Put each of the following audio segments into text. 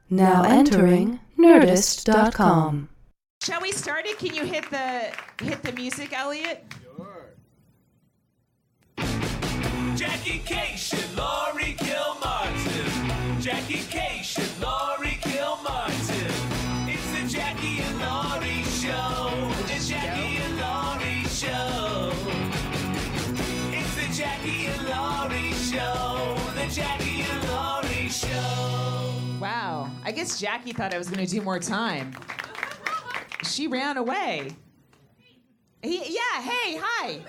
Now entering Nerdist.com. Shall we start it? Can you hit the music, Elliot? Sure. Jackie Cation, Laurie Kilmartin. Jackie Cation, Laurie Kilmartin. It's the Jackie and Laurie Show. The Jackie and Laurie Show. It's the Jackie and Laurie Show. The Jackie and Laurie Show. Wow. I guess Jackie thought I was going to do more time. She ran away. Hey, hi.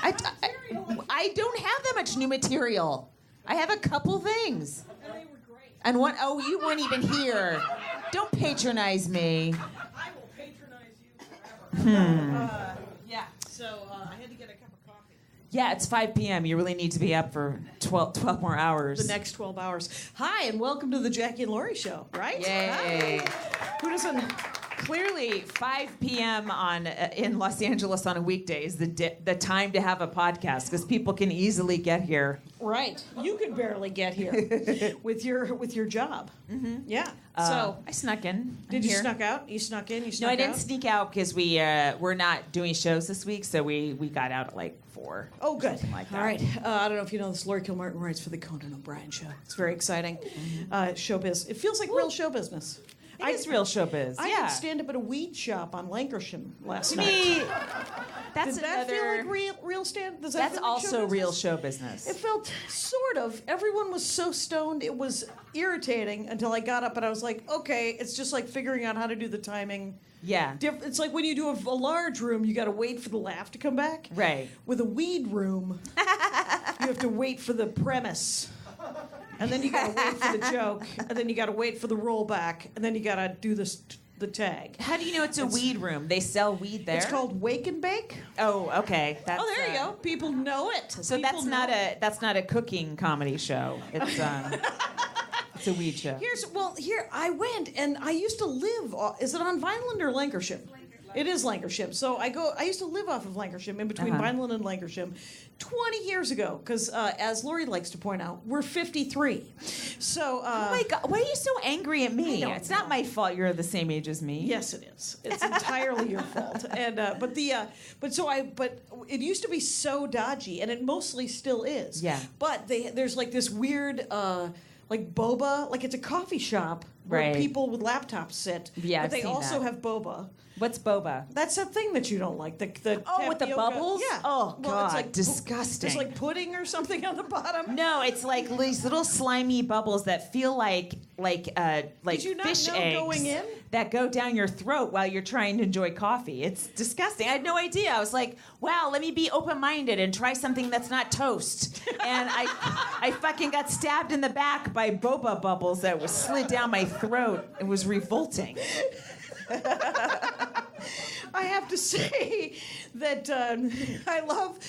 I don't have that much new material. I have a couple things. And they were great. And you weren't even here. Don't patronize me. I will patronize you forever. So I had to get a cup of coffee. Yeah, it's 5 p.m. You really need to be up for 12 more hours. The next 12 hours. Hi, and welcome to the Jackie and Laurie Show, right? Yay. Hi. Who doesn't... Clearly, 5 p.m. in Los Angeles on a weekday is the time to have a podcast because people can easily get here. Right. You could barely get here with your job. Mm-hmm. Yeah. So I snuck in. Did you snuck out? You snuck in? You snuck out? No, I didn't sneak out because we're not doing shows this week, so we got out at like 4. Oh, good. Something like that. All right. I don't know if you know this. Laurie Kilmartin writes for the Conan O'Brien Show. It's very exciting. Showbiz. It feels like real show business. It's real showbiz. I yeah. did stand up at a weed shop on Lankershim last To night. me, that's Did that feel like real stand? Does that That's feel like also show business? real show business. It felt sort of. Everyone was so stoned. It was irritating until I got up and I was like, okay, it's just like figuring out how to do the timing. Yeah. It's like when you do a large room, you got to wait for the laugh to come back. Right. With a weed room, you have to wait for the premise. And then you got to wait for the joke, and then you got to wait for the rollback, and then you got to do the tag. How do you know it's a weed room? They sell weed there? It's called Wake and Bake. Oh, okay. That's, There you go. People know it. So People that's not a cooking comedy show. It's it's a weed show. Here I went, and I used to live. Is it on Vineland or Lankershim? It is Lankershim. So I used to live off of Lankershim, in between Vineland and Lankershim, 20 years ago. Because as Laurie likes to point out, we're 53. So. Oh my God! Why are you so angry at me? It's not know. my fault. You're the same age as me. Yes, it is. It's entirely your fault. And but it used to be so dodgy, and it mostly still is. Yeah. But there's like this weird like boba, like it's a coffee shop where Right. people with laptops sit. Yeah, but I've they seen also that. have boba. What's boba? That's that thing that you don't like. The with the tapioca. bubbles? Yeah. Oh, Well, God, it's like disgusting. It's like pudding or something on the bottom. No, it's like these little slimy bubbles that feel like Did you not fish know eggs going in? that go down your throat while you're trying to enjoy coffee. It's disgusting. I had no idea. I was like, wow, let me be open-minded and try something that's not toast. And I fucking got stabbed in the back by boba bubbles that was slid down my throat. It was revolting. I have to say that I like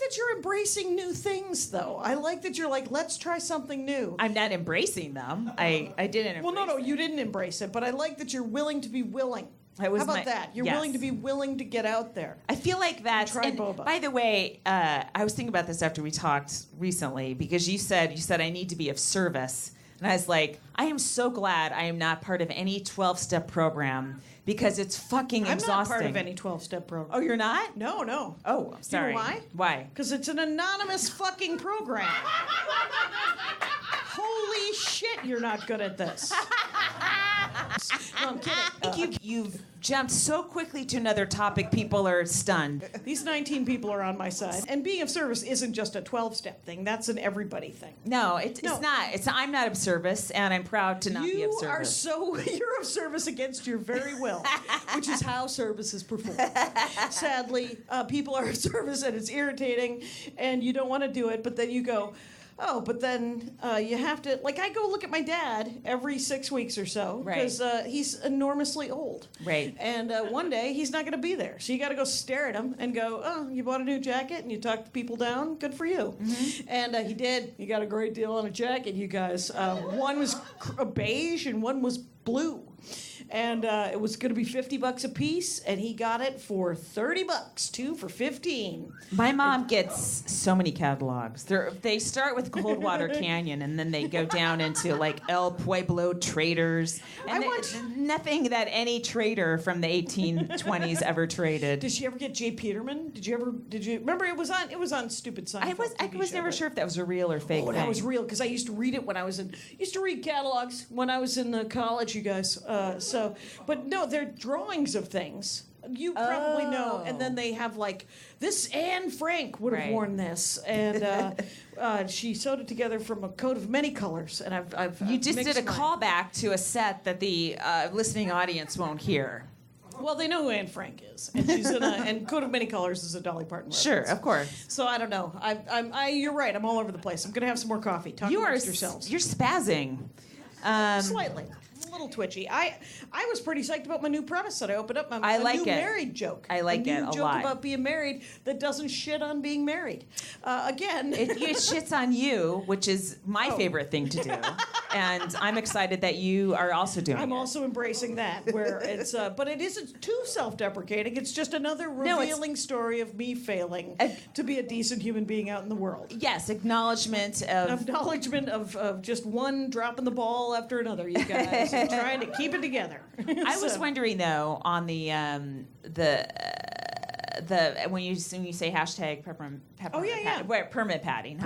that you're embracing new things, though. I like that you're like, let's try something new. I'm not embracing them. I didn't embrace Well, no, you didn't embrace it, but I like that you're willing to be willing. How about that? You're willing to be willing to get out there. I feel like that's. Try And boba. by the way, I was thinking about this after we talked recently because you said I need to be of service, and I was like, I am so glad I am not part of any 12-step program because it's fucking exhausting. I'm not part of any 12-step program. Oh, you're not? No. Oh, I'm sorry. You know why? Why? Because it's an anonymous fucking program. Holy shit, you're not good at this. No, I'm kidding. I think you've jumped so quickly to another topic, people are stunned. These 19 people are on my side. And being of service isn't just a 12-step thing. That's an everybody thing. No, it's not. I'm not of service, and I'm proud to not be of service. You're of service against your very will, which is how service is performed. Sadly, people are of service, and it's irritating, and you don't want to do it, but then you go, oh, but then you have to, like, I go look at my dad every 6 weeks or so because he's enormously old. Right. And one day he's not going to be there. So you got to go stare at him and go, oh, you bought a new jacket and you talked people down? Good for you. Mm-hmm. And he did. He got a great deal on a jacket, you guys. One was beige and one was blue. And it was going to be $50 a piece, and he got it for $30. 2 for $15. My mom gets so many catalogs. They start with Coldwater Canyon, and then they go down into like El Pueblo Traders, and nothing that any trader from the 1820s ever traded. Did she ever get J. Peterman? Did you remember it was on Stupid Seinfeld? I was never sure if that was a real or fake thing. That was real because I used to read it when I was used to read catalogs when I was in college, you guys. But no, they're drawings of things. You probably know. And then they have like, this Anne Frank would have worn this. And she sewed it together from a coat of many colors. And You just did a callback to a set that the listening audience won't hear. Well, they know who Anne Frank is, and she's in and Coat of Many Colors is a Dolly Parton reference. Sure, of course. So I don't know. You're right. I'm all over the place. I'm gonna have some more coffee. Talk amongst yourselves. You're spazzing. Slightly. A little twitchy. I was pretty psyched about my new premise that I opened up. I like new it. Married joke. I like it a new joke lot. about being married that doesn't shit on being married. Again, it shits on you, which is my favorite thing to do, and I'm excited that you are also doing it. I'm also embracing that, where it's, but it isn't too self-deprecating. It's just another revealing story of me failing to be a decent human being out in the world. Yes, acknowledgement of just one dropping the ball after another, you guys. I'm trying to keep it together. I was wondering though on the when you say hashtag permit patty.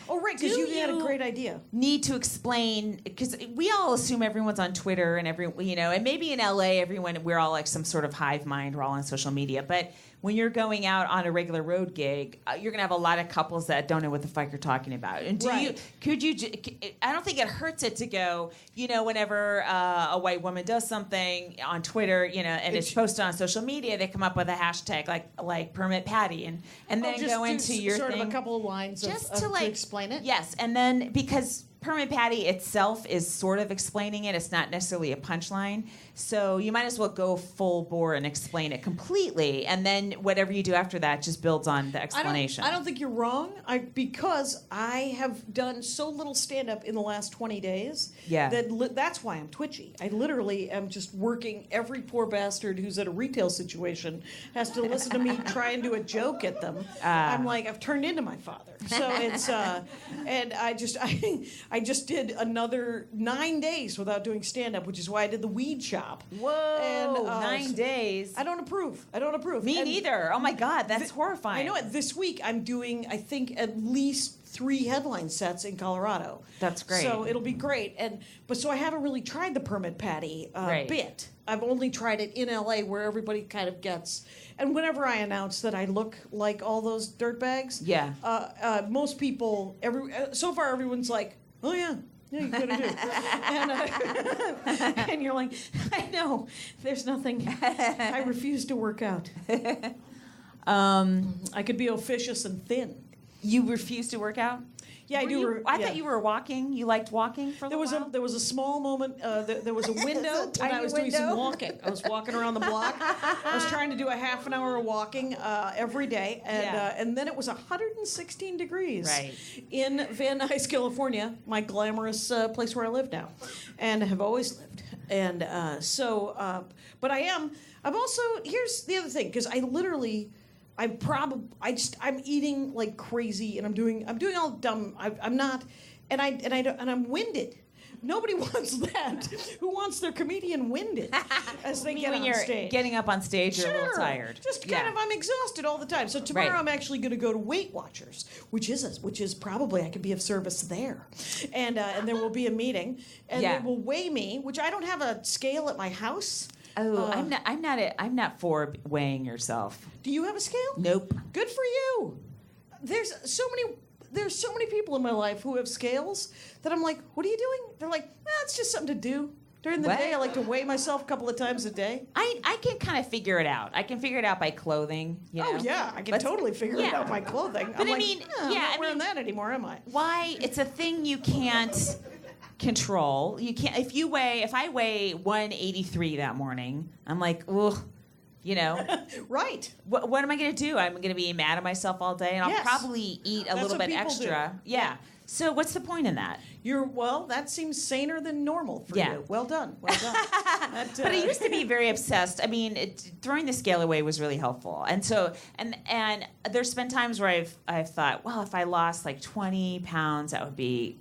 Oh right, because you had a great idea. Need to explain, because we all assume everyone's on Twitter and and maybe in LA we're all like some sort of hive mind. We're all on social media, but when you're going out on a regular road gig, you're going to have a lot of couples that don't know what the fuck you're talking about. And I don't think it hurts it to go, whenever a white woman does something on Twitter, and it's posted on social media, they come up with a hashtag like permit patty and then go into your sort thing. Of a couple of lines just to explain it. Yes, and then because permit patty itself is sort of explaining it. It's not necessarily a punchline. So you might as well go full bore and explain it completely. And then whatever you do after that just builds on the explanation. I don't think you're wrong. Because I have done so little stand-up in the last 20 days. Yeah. That's why I'm twitchy. I literally am just working. Every poor bastard who's at a retail situation has to listen to me try and do a joke at them. I'm like, I've turned into my father. So it's, and I just did another 9 days without doing stand-up, which is why I did the weed shop. Whoa, and, 9 days. I don't approve. Me neither. Oh my God, that's horrifying. I know it. This week I'm doing, I think, at least 3 headline sets in Colorado. That's great. So it'll be great. So I haven't really tried the permit patty bit. I've only tried it in LA where everybody kind of gets. And whenever I announce that I look like all those dirtbags, most people, so far everyone's like, oh yeah. Yeah, you gotta do. And you're like, I know, there's nothing. I refuse to work out. I could be officious and thin. You refuse to work out? Yeah, I do. I thought you were walking. You liked walking for a while? There was a small moment. There was a window when I was doing some walking. I was walking around the block. I was trying to do a half an hour of walking every day, and then it was 116 degrees in Van Nuys, California, my glamorous place where I live now, and have always lived. And but I'm also, here's the other thing, because I'm eating like crazy, and I'm doing all dumb. I'm not, and I'm winded. Nobody wants that. Who wants their comedian winded as they get on stage? Getting up on stage, you're a little tired. Just kind of, I'm exhausted all the time. So tomorrow I'm actually going to go to Weight Watchers, which is probably I could be of service there, and there will be a meeting, and they will weigh me, which I don't have a scale at my house. Oh, I'm not for weighing yourself. Do you have a scale? Nope. Good for you. There's so many people in my life who have scales that I'm like, what are you doing? They're like, it's just something to do. During the day, I like to weigh myself a couple of times a day. I can kind of figure it out. I can figure it out by clothing. Oh, yeah. I can totally figure it out by clothing. But I'm I'm not wearing that anymore, am I? Why? It's a thing you can't control. You can't. If I weigh 183 that morning, I'm like, ugh. Right. What am I going to do? I'm going to be mad at myself all day, and I'll probably eat a little bit extra. Do. Yeah. So what's the point in that? That seems saner than normal for you. Well done. But I used to be very obsessed. I mean, throwing the scale away was really helpful. And so, and there's been times where I've thought, well, if I lost like 20 pounds, that would be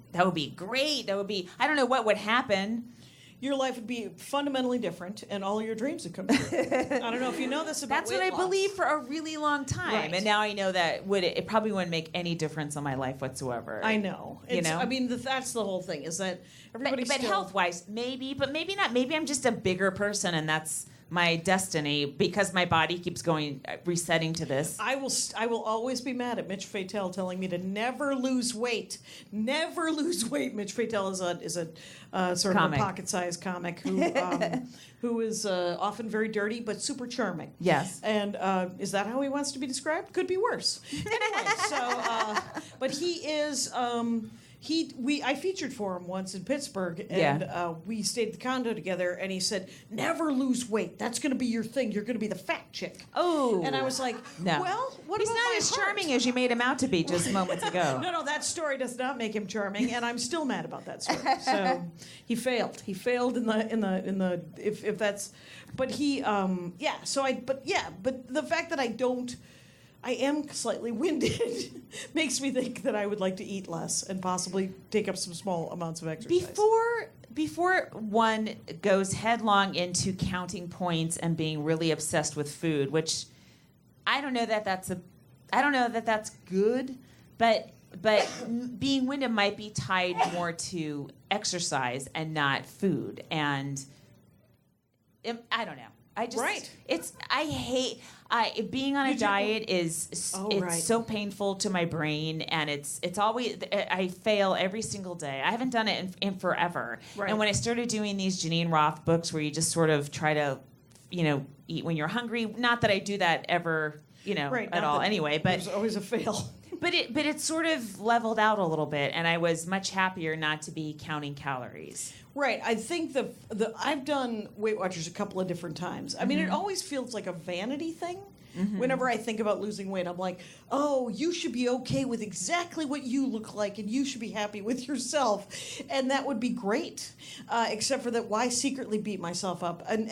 great. I don't know what would happen. Your life would be fundamentally different, and all your dreams would come true. I don't know if you know this about That's what I believed for a really long time, Right. and now I know that it probably wouldn't make any difference on my life whatsoever. I know. I mean, that's the whole thing. Is that everybody? But health-wise, maybe, but maybe not. Maybe I'm just a bigger person, and that's my destiny because my body keeps going resetting to this. I will always be mad at Mitch Fatel telling me to never lose weight. Never lose weight. Mitch Fatel is a sort comic. of a pocket-sized comic who is often very dirty but super charming. Yes. And is that how he wants to be described? Could be worse. Anyway, but he is. I featured for him once in Pittsburgh, and we stayed at the condo together, and he said, never lose weight. That's going to be your thing. You're going to be the fat chick. Oh. And I was like, no. Well, what He's about not my as heart? charming as you made him out to be just moments ago. No, that story does not make him charming, and I'm still mad about that story. So he failed. He failed in the if that's, but he but the fact that I am slightly winded makes me think that I would like to eat less and possibly take up some small amounts of exercise. Before one goes headlong into counting points and being really obsessed with food, which I don't know that that's good, but being winded might be tied more to exercise and not food, and I don't know. I hate being on a diet is so painful to my brain, and it's always I fail every single day. I haven't done it in forever. Right. And when I started doing these Janine Roth books where you just sort of try to, eat when you're hungry, not that I do that ever, at all anyway, but there's always a fail. But it sort of leveled out a little bit, and I was much happier not to be counting calories. Right. I think I've done Weight Watchers a couple of different times. I mean, it always feels like a vanity thing. Mm-hmm. Whenever I think about losing weight, I'm like, oh, you should be okay with exactly what you look like, and you should be happy with yourself, and that would be great. Except for that, why secretly beat myself up? And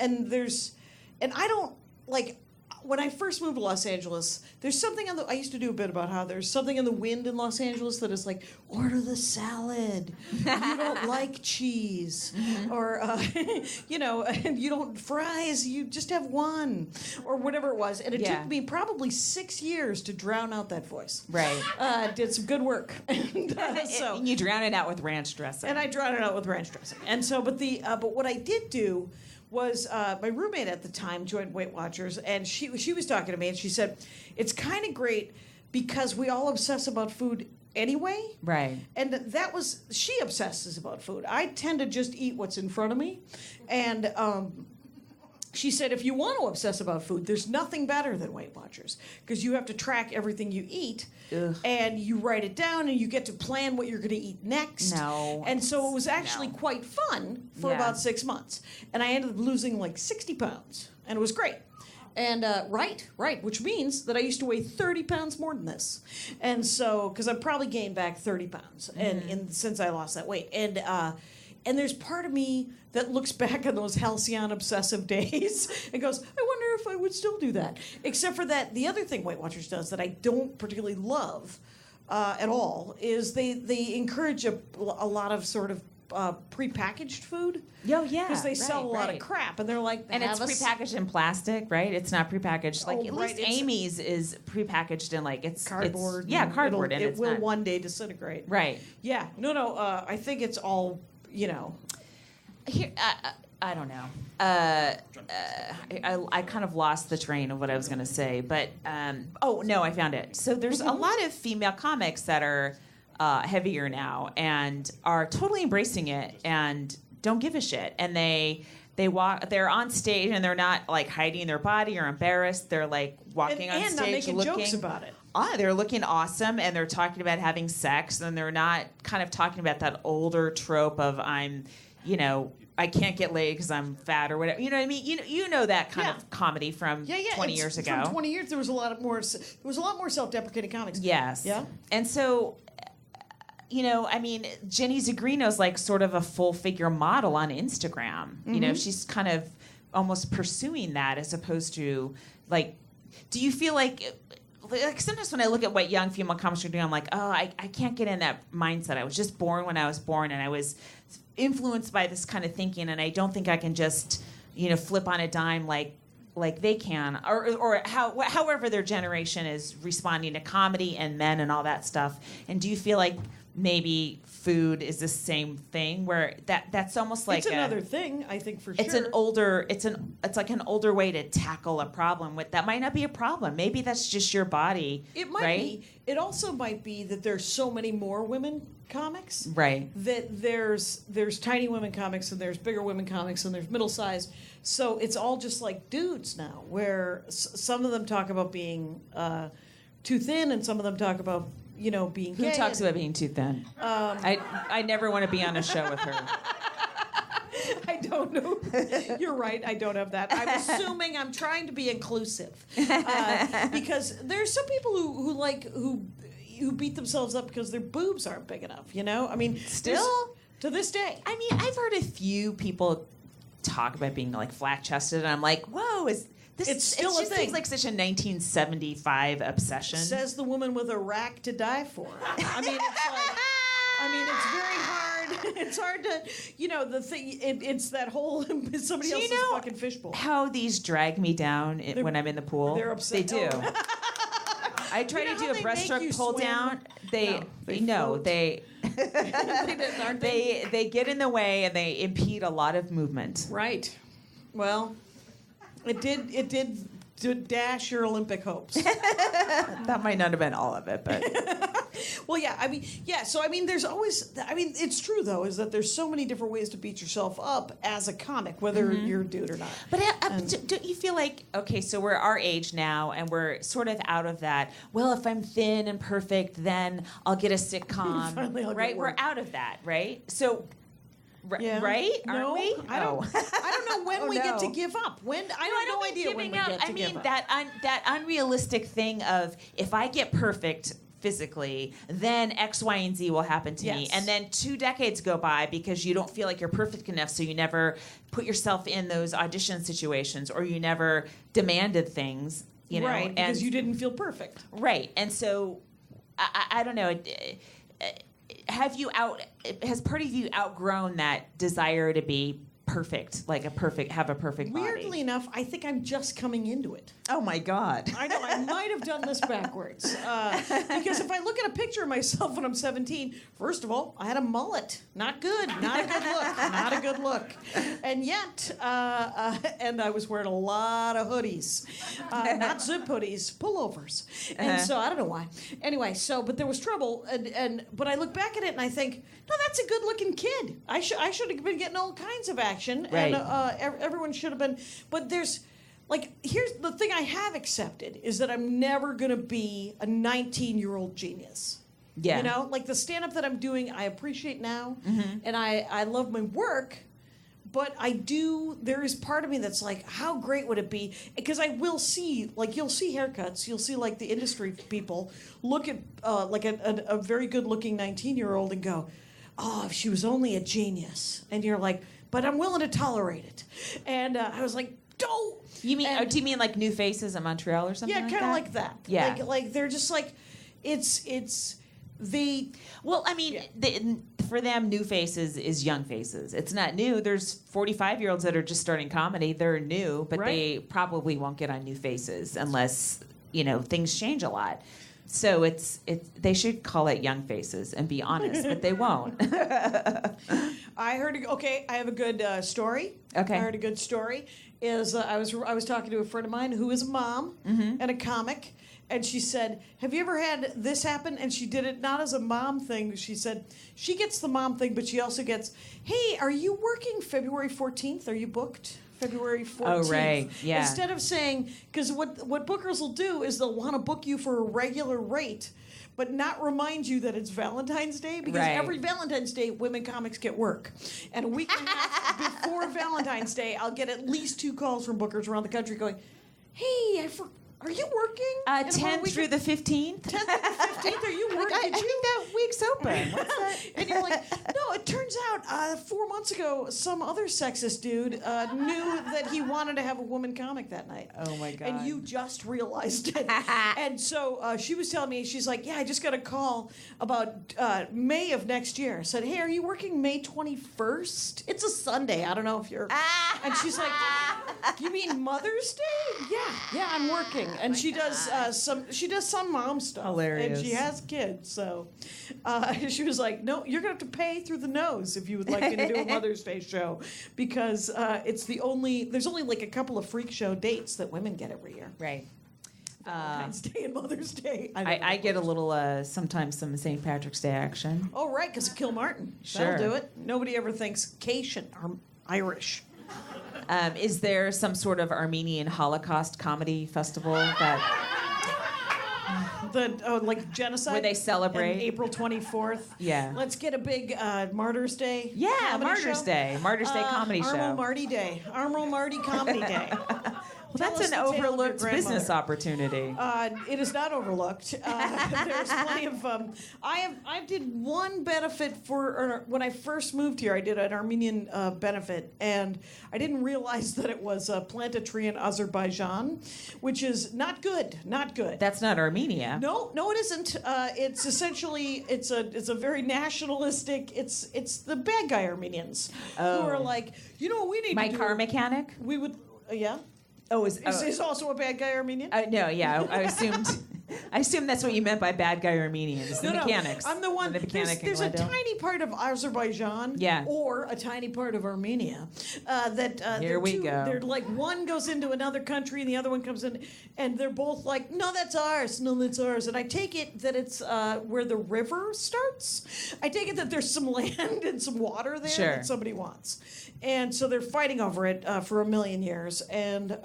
I don't like. When I first moved to Los Angeles, there's something I used to do a bit about how there's something in the wind in Los Angeles that is like, order the salad. You don't like cheese. Mm-hmm. Or, and you don't fries, you just have one. Or whatever it was. And it took me probably 6 years to drown out that voice. Right. Did some good work. And you drown it out with ranch dressing. And I drowned it out with ranch dressing. And so, but what I did do was my roommate at the time joined Weight Watchers, and she was talking to me, and she said, it's kind of great because we all obsess about food anyway. Right. And she obsesses about food. I tend to just eat what's in front of me. And she said, if you want to obsess about food, there's nothing better than Weight Watchers because you have to track everything you eat. Ugh. And you write it down and you get to plan what you're going to eat next. No. And so it was actually quite fun for about 6 months. And I ended up losing like 60 pounds. And it was great. And right, which means that I used to weigh 30 pounds more than this. And so, because I've probably gained back 30 pounds since I lost that weight. And there's part of me that looks back on those halcyon obsessive days and goes, I wonder if I would still do that. Except for that, the other thing Weight Watchers does that I don't particularly love at all is they encourage a lot of sort of prepackaged food. Oh, yeah. Because they sell a lot of crap, and they're like... And it's prepackaged in plastic, right? It's not prepackaged. Like, at least Amy's is prepackaged in, like, it's... Cardboard. Cardboard. It will one day disintegrate. Right. Yeah. No, I think it's all... Here, I don't know. I kind of lost the train of what I was going to say, but I found it. So there's a lot of female comics that are heavier now and are totally embracing it and don't give a shit. And they're on stage and they're not like hiding their body or embarrassed. They're like walking on stage, not making jokes about it. They're looking awesome, and they're talking about having sex, and they're not kind of talking about that older trope of I can't get laid because I'm fat or whatever. You know what I mean? You know that kind of comedy from 20 years ago. From 20 years, there was a lot more self-deprecating comics. Yes. Yeah. And so I mean, Jenny Zagrino's like sort of a full figure model on Instagram. She's kind of almost pursuing that as opposed to like, do you feel like sometimes when I look at what young female comics are doing, I'm like, oh, I can't get in that mindset. I was just born when I was born, and I was influenced by this kind of thinking, and I don't think I can just, flip on a dime like they can, or however their generation is responding to comedy and men and all that stuff. And do you feel like maybe food is the same thing where that's almost like it's another thing, I think, for it's sure. It's like an older way to tackle a problem that might not be a problem. Maybe that's just your body. It might right? be. It also might be that there's so many more women comics. Right. That there's tiny women comics and there's bigger women comics and there's middle size. So it's all just like dudes now, where some of them talk about being too thin and some of them talk about being gay. Who talks about being too thin? I never want to be on a show with her. I don't know. You're right. I don't have that. I'm assuming I'm trying to be inclusive because there's some people who beat themselves up because their boobs aren't big enough. I mean, still to this day. I mean, I've heard a few people talk about being like flat chested, and I'm like, whoa, is this? It's still a just thing. Seems like such a 1975 obsession. Says the woman with a rack to die for. I mean, it's very hard. It's hard to, the thing. It's that whole somebody else's fucking fishbowl. How these drag me down when I'm in the pool? They're upset. They do. Oh. I try to do a breaststroke pull down. They they get in the way and they impede a lot of movement. Right. Well, it did dash your Olympic hopes. That might not have been all of it, but well, yeah. I mean, yeah. So I mean, there's always. I mean, it's true though, is that there's so many different ways to beat yourself up as a comic, whether you're a dude or not. But don't you feel like, okay, so we're our age now, and we're sort of out of that. Well, if I'm thin and perfect, then I'll get a sitcom. Finally, I'll get right? work. We're out of that, right? So. Yeah. Right? No, Aren't we? I don't know when we get to give up. I have no idea when we get to give up. That unrealistic thing of if I get perfect physically, then X, Y, and Z will happen to me. And then 2 decades go by because you don't feel like you're perfect enough, so you never put yourself in those audition situations, or you never demanded things. Right, because you didn't feel perfect. Right, and so I don't know. Has part of you outgrown that desire to be perfect, have a perfect body? Weirdly enough, I think I'm just coming into it. Oh my God. I know, I might have done this backwards. Because if I look at a picture of myself when I'm 17, first of all, I had a mullet. Not good. Not a good look. Not a good look. And yet, and I was wearing a lot of hoodies. Not zip hoodies, pullovers. And so, I don't know why. Anyway, but there was trouble. But I look back at it and I think, no, that's a good-looking kid. I should have been getting all kinds of action. Right. And everyone should have been. But here's the thing I have accepted is that I'm never going to be a 19-year-old genius. Yeah. The stand-up that I'm doing, I appreciate now, Mm-hmm. and I love my work, but there is part of me that's like, how great would it be? Because I will see, you'll see haircuts, you'll see, the industry people look at, a very good-looking 19-year-old and go, oh, if she was only a genius. And you're like, but I'm willing to tolerate it. And I was like, don't. Do you mean like New Faces in Montreal or something? Yeah, kind of like that. Yeah, like they're just like, it's the. Well, I mean, for them, New Faces is young faces. It's not new. There's 45-year-olds that are just starting comedy. They're new, but they probably won't get on New Faces unless things change a lot. So they should call it Young Faces and be honest, but they won't. I heard. Okay, I have a good story. Okay, I heard a good story. I was talking to a friend of mine who is a mom and a comic, and she said, "Have you ever had this happen?" And she did it not as a mom thing. She said she gets the mom thing, but she also gets, "Hey, are you working February 14th? Are you booked?" February 14th. Oh, right. Yeah. Instead of saying, because what bookers will do is they'll want to book you for a regular rate, but not remind you that it's Valentine's Day, because every Valentine's Day, women comics get work. And a week and a half before Valentine's Day, I'll get at least 2 calls from bookers around the country going, hey, Are you working? 10th through the 15th. 10th through the 15th. Are you working? I think that week's open. What's that? And you're like, no, it turns out 4 months ago, some other sexist dude knew that he wanted to have a woman comic that night. Oh, my God. And you just realized it. And so she was telling me, she's like, yeah, I just got a call about May of next year. I said, hey, are you working May 21st? It's a Sunday. I don't know if you're... And she's like, you mean Mother's Day? Yeah, I'm working. And she does some mom stuff. Hilarious. And she has kids, so she was like, no, you're going to have to pay through the nose if you would like me to do a Mother's Day show, because there's only like a couple of freak show dates that women get every year. Right. Valentine's Day and Mother's Day. I get a little, sometimes some St. Patrick's Day action. Oh, right, because of Kilmartin. Sure. That'll do it. Nobody ever thinks Cation or Irish. Is there some sort of Armenian Holocaust comedy festival that... like genocide? Where they celebrate? And April 24th. Yeah. Let's get a big Martyrs Day. Yeah, comedy Martyrs show. Day. Martyrs Day comedy show. Armo Marty Day. Armo Marty Comedy Day. Well, that's an overlooked business opportunity. It is not overlooked. There's plenty of. I did one benefit for when I first moved here. I did an Armenian benefit, and I didn't realize that it was plant a tree in Azerbaijan, which is not good. Not good. That's not Armenia. No, it isn't. It's essentially it's a very nationalistic. It's the bad guy Armenians who are like, you know what we need My to do? car mechanic? We would, yeah. Oh, Is also a bad guy Armenian? No, yeah, I assumed. I assumed that's what you meant by bad guy Armenians. The mechanics. I'm the one. The mechanic There's a tiny part of Azerbaijan, or a tiny part of Armenia, that Here we go. They're like one goes into another country and the other one comes in, and they're both like, no, that's ours. No, that's ours. And I take it that it's where the river starts. I take it that there's some land and some water there that somebody wants, and so they're fighting over it for a million years. And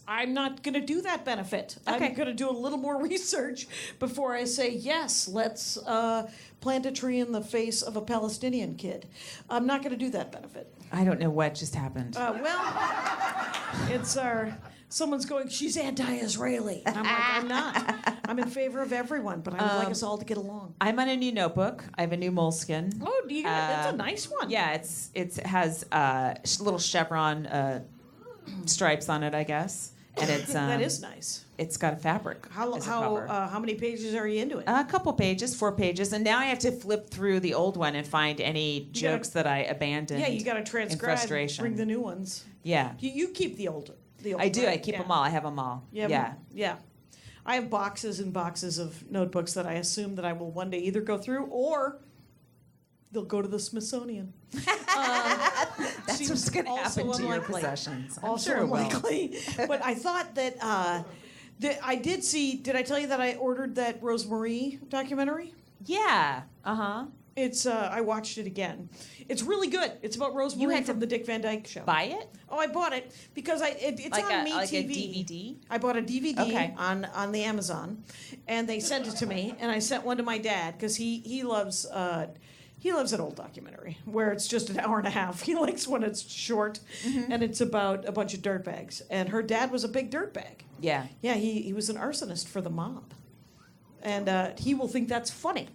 I'm not going to do that benefit. Okay. I'm going to do a little more research before I say, yes, let's plant a tree in the face of a Palestinian kid. I'm not going to do that benefit. I don't know what just happened. It's someone's going, she's anti-Israeli. And I'm like, I'm not. I'm in favor of everyone, but I would like us all to get along. I'm on a new notebook. I have a new moleskin. Oh, do you that's a nice one. Yeah, it has little chevron stripes on it, I guess. And it's that is nice. It's got a fabric. How many pages are you into it? A couple pages, 4 pages, and now I have to flip through the old one and find any jokes that I abandoned. Yeah, you got to transcribe. In frustration. Bring the new ones. Yeah, you keep the old. I do. Right? I keep them all. I have them all. Yeah. I have boxes and boxes of notebooks that I assume that I will one day either go through or they'll go to the Smithsonian. That's what's going to happen to your possessions. I'm Also sure it will. unlikely. But I thought that I did see. Did I tell you that I ordered that Rosemarie documentary? Yeah. Uh-huh. It's I watched it again. It's really good. It's about Rosemarie from the Dick Van Dyke Show. Buy it? Oh, I bought it because it's like on like MeTV. a DVD? I bought a DVD on the Amazon, and they sent it to me, and I sent one to my dad because he loves an old documentary where it's just an hour and a half. He likes when it's short, and it's about a bunch of dirtbags. And her dad was a big dirtbag. Yeah. Yeah, he was an arsonist for the mob, and he will think that's funny.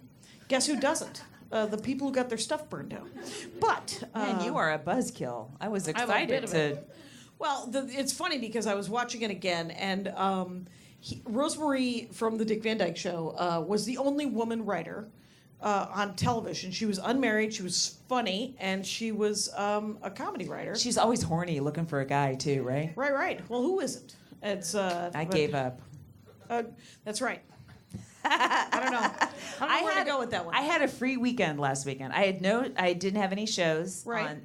Guess who doesn't? The people who got their stuff burned down. But Man, you are a buzzkill. I was I'm a excited bit of to. it. Well, it's funny because I was watching it again, and Rosemarie from the Dick Van Dyke Show was the only woman writer on television. She was unmarried, she was funny, and she was a comedy writer. She's always horny, looking for a guy too, right? Right. Well, who isn't? It's I gave up. That's right. I don't know. I don't know where to go with that one. I had a free weekend last weekend. I didn't have any shows. Right.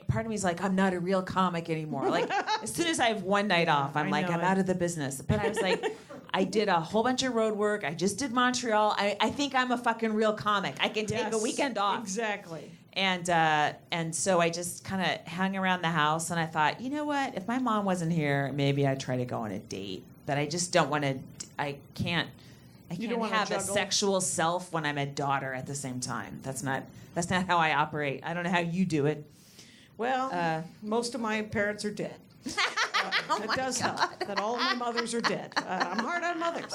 Part of me is like, I'm not a real comic anymore. Like, as soon as I have one night off, I'm out of the business. But I was like, I did a whole bunch of road work. I just did Montreal. I think I'm a fucking real comic. I can take a weekend off. Exactly. And so I just kind of hung around the house, and I thought, you know what? If my mom wasn't here, maybe I'd try to go on a date. But I just don't want to. I can't have a sexual self when I'm a daughter at the same time. That's not how I operate. I don't know how you do it. Well, most of my parents are dead. It does help that all of my mothers are dead. I'm hard on mothers.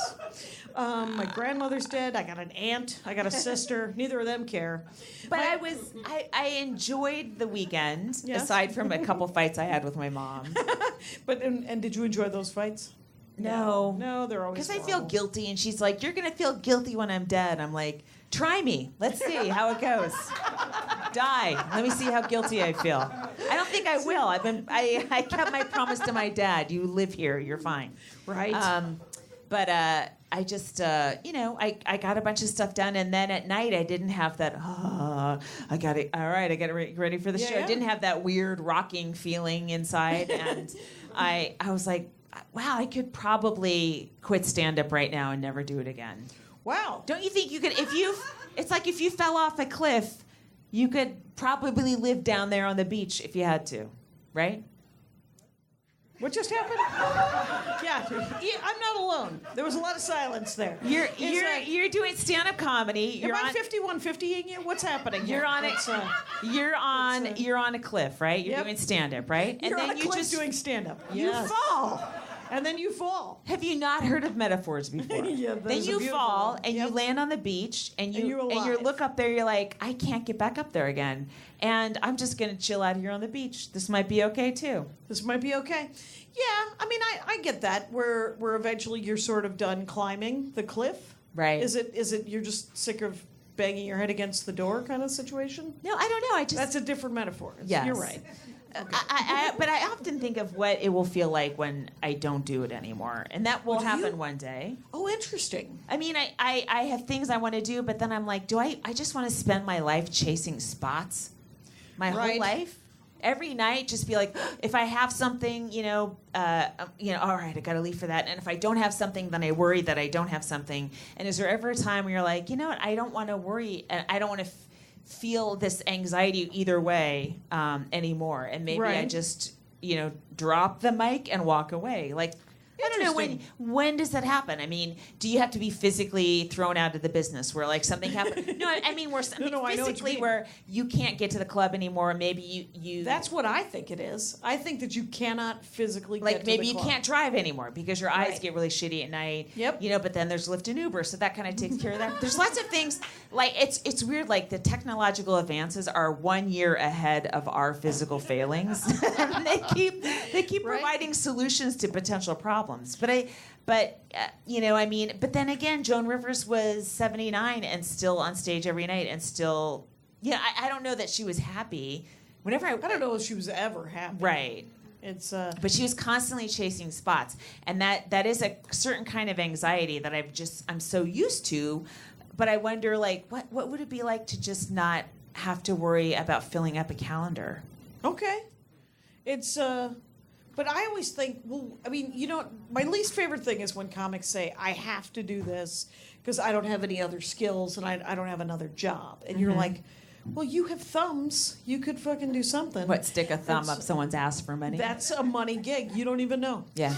My grandmother's dead. I got an aunt. I got a sister. Neither of them care. But I enjoyed the weekend, Yeah. aside from a couple fights I had with my mom. But and did you enjoy those fights? No. No, they're always Because I feel horrible. guilty, and she's like, "You're gonna feel guilty when I'm dead." I'm like, "Try me. Let's see how it goes. Die. Let me see how guilty I feel." I don't think I will. I kept my promise to my dad. You live here. You're fine. Right. But I just, I got a bunch of stuff done, and then at night I didn't have that. I got it. All right, I got it ready for the show. I didn't have that weird rocking feeling inside, and I was like, wow, I could probably quit stand-up right now and never do it again. Wow. Don't you think you could? It's like if you fell off a cliff, you could probably live down there on the beach if you had to, right? What just happened? Yeah, I'm not alone. There was a lot of silence there. You're doing stand-up comedy. Am I 5150ing you? What's happening? You're on it. You're on a cliff, right? You're Yep. doing stand-up, right? You're and on then a cliff doing stand-up. You Yes. fall, and then you fall. Have you not heard of metaphors before? Yeah, that then is a you beautiful fall one. and you Yep. land on the beach and you you're you alive. look up there. You're like, I can't get back up there again, and I'm just gonna chill out here on the beach. This might be okay too. This might be okay. Yeah, I mean, I get that. Where eventually you're sort of done climbing the cliff. Right. Is it you're just sick of banging your head against the door kind of situation? No, I don't know. I just That's a different metaphor. Yes. You're right. but I often think of what it will feel like when I don't do it anymore, and that will do you? happen one day. Oh, interesting. I mean, I have things I want to do, but then I'm like, I just want to spend my life chasing spots, my Right. whole life. Every night, just be like, if I have something, all right, I got to leave for that. And if I don't have something, then I worry that I don't have something. And is there ever a time where you're like, you know what, I don't want to worry, and I don't want to feel this anxiety either way anymore. And maybe I Right. just, drop the mic and walk away. Like, I don't know, when does that happen? I mean, do you have to be physically thrown out of the business where like something happened? No, I mean where something I know what you physically mean. where you can't get to the club anymore. Maybe you That's what I think it is. I think that you cannot physically like get to maybe the you club. can't drive anymore because your eyes Right. get really shitty at night. Yep. But then there's Lyft and Uber, so that kind of takes care of that. There's lots of things like it's weird. Like the technological advances are 1 year ahead of our physical failings. they keep Right. providing solutions to potential problems. But then again, Joan Rivers was 79 and still on stage every night and still, I don't know that she was happy. Whenever I don't know if she was ever happy. right. It's But she was constantly chasing spots, and that is a certain kind of anxiety that I'm so used to. But I wonder, like, what would it be like to just not have to worry about filling up a calendar? okay. It's but I always think, well, I mean, my least favorite thing is when comics say, I have to do this because I don't have any other skills and I don't have another job. And you're like, well, you have thumbs. You could fucking do something. What, stick a thumb That's- up someone's ass for money? That's a money gig. You don't even know. Yeah.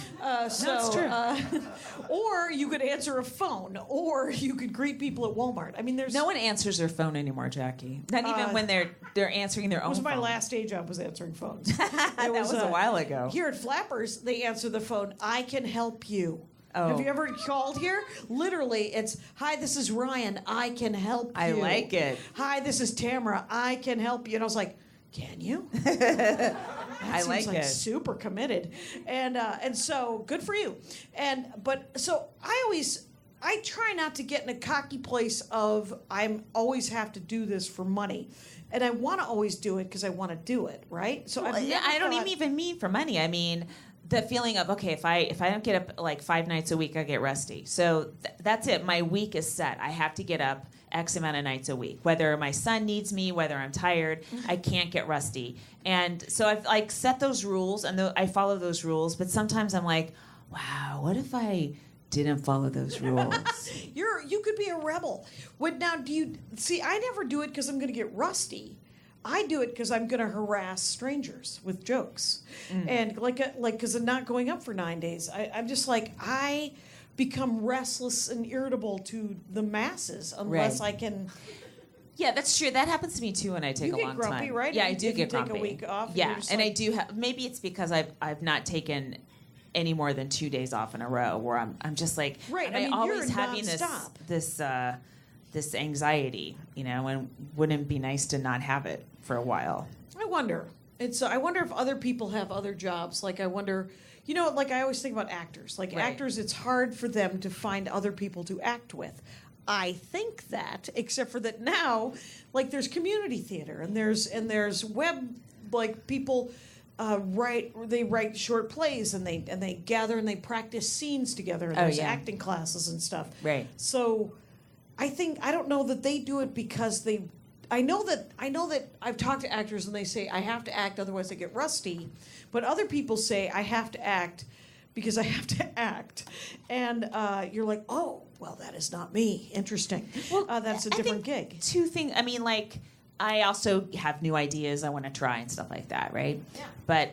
So, it's true. Or you could answer a phone, or you could greet people at Walmart. I mean, there's No one answers their phone anymore, Jackie. Not even when they're answering their It own was my phone. last day job was answering phones. That was a while ago. Here at Flappers, they answer the phone. I can help you. Oh. Have you ever called here? Literally, it's, hi, this is Ryan. I can help you. I like it. Hi, this is Tamara. I can help you. And I was like, can you? I Seems like it. Super committed, and so good for you. So I try not to get in a cocky place of I'm always have to do this for money, and I want to always do it because I want to do it, right? So Well, I've never I don't thought- even mean for money. I mean the feeling of, okay, if I don't get up like 5 nights a week, I get rusty. So that's it. My week is set. I have to get up X amount of nights a week. Whether my son needs me, whether I'm tired, I can't get rusty. And so I've like set those rules, and I follow those rules. But sometimes I'm like, wow, what if I didn't follow those rules? You could be a rebel. Do you see? I never do it because I'm going to get rusty. I do it because I'm going to harass strangers with jokes, and because I'm not going up for 9 days. I'm just like I become restless and irritable to the masses unless Right. I can. Yeah, that's true. That happens to me too when I take You a get long grumpy, time. right? Yeah, If I you- do if you get take a grumpy. week off, Yeah, you're just and I like- do have. Maybe it's because I've not taken any more than 2 days off in a row where I'm just like, Right. am I mean, always you're having nonstop. this anxiety, and wouldn't it be nice to not have it for a while? I wonder. I wonder if other people have other jobs. Like, I wonder, like I always think about actors. Like, Right. actors, it's hard for them to find other people to act with. I think that, except for that now, like, there's community theater and there's web, like, people write short plays and they gather and they practice scenes together and there's acting classes and stuff. Right. So I don't know that they do it because I know that I've talked to actors and they say I have to act otherwise I get rusty, but other people say I have to act because I have to act, and you're like, oh, well, that is not me. Interesting. Well, that's a different gig. Two things. I mean, like, I also have new ideas I want to try and stuff like that, right? Yeah. But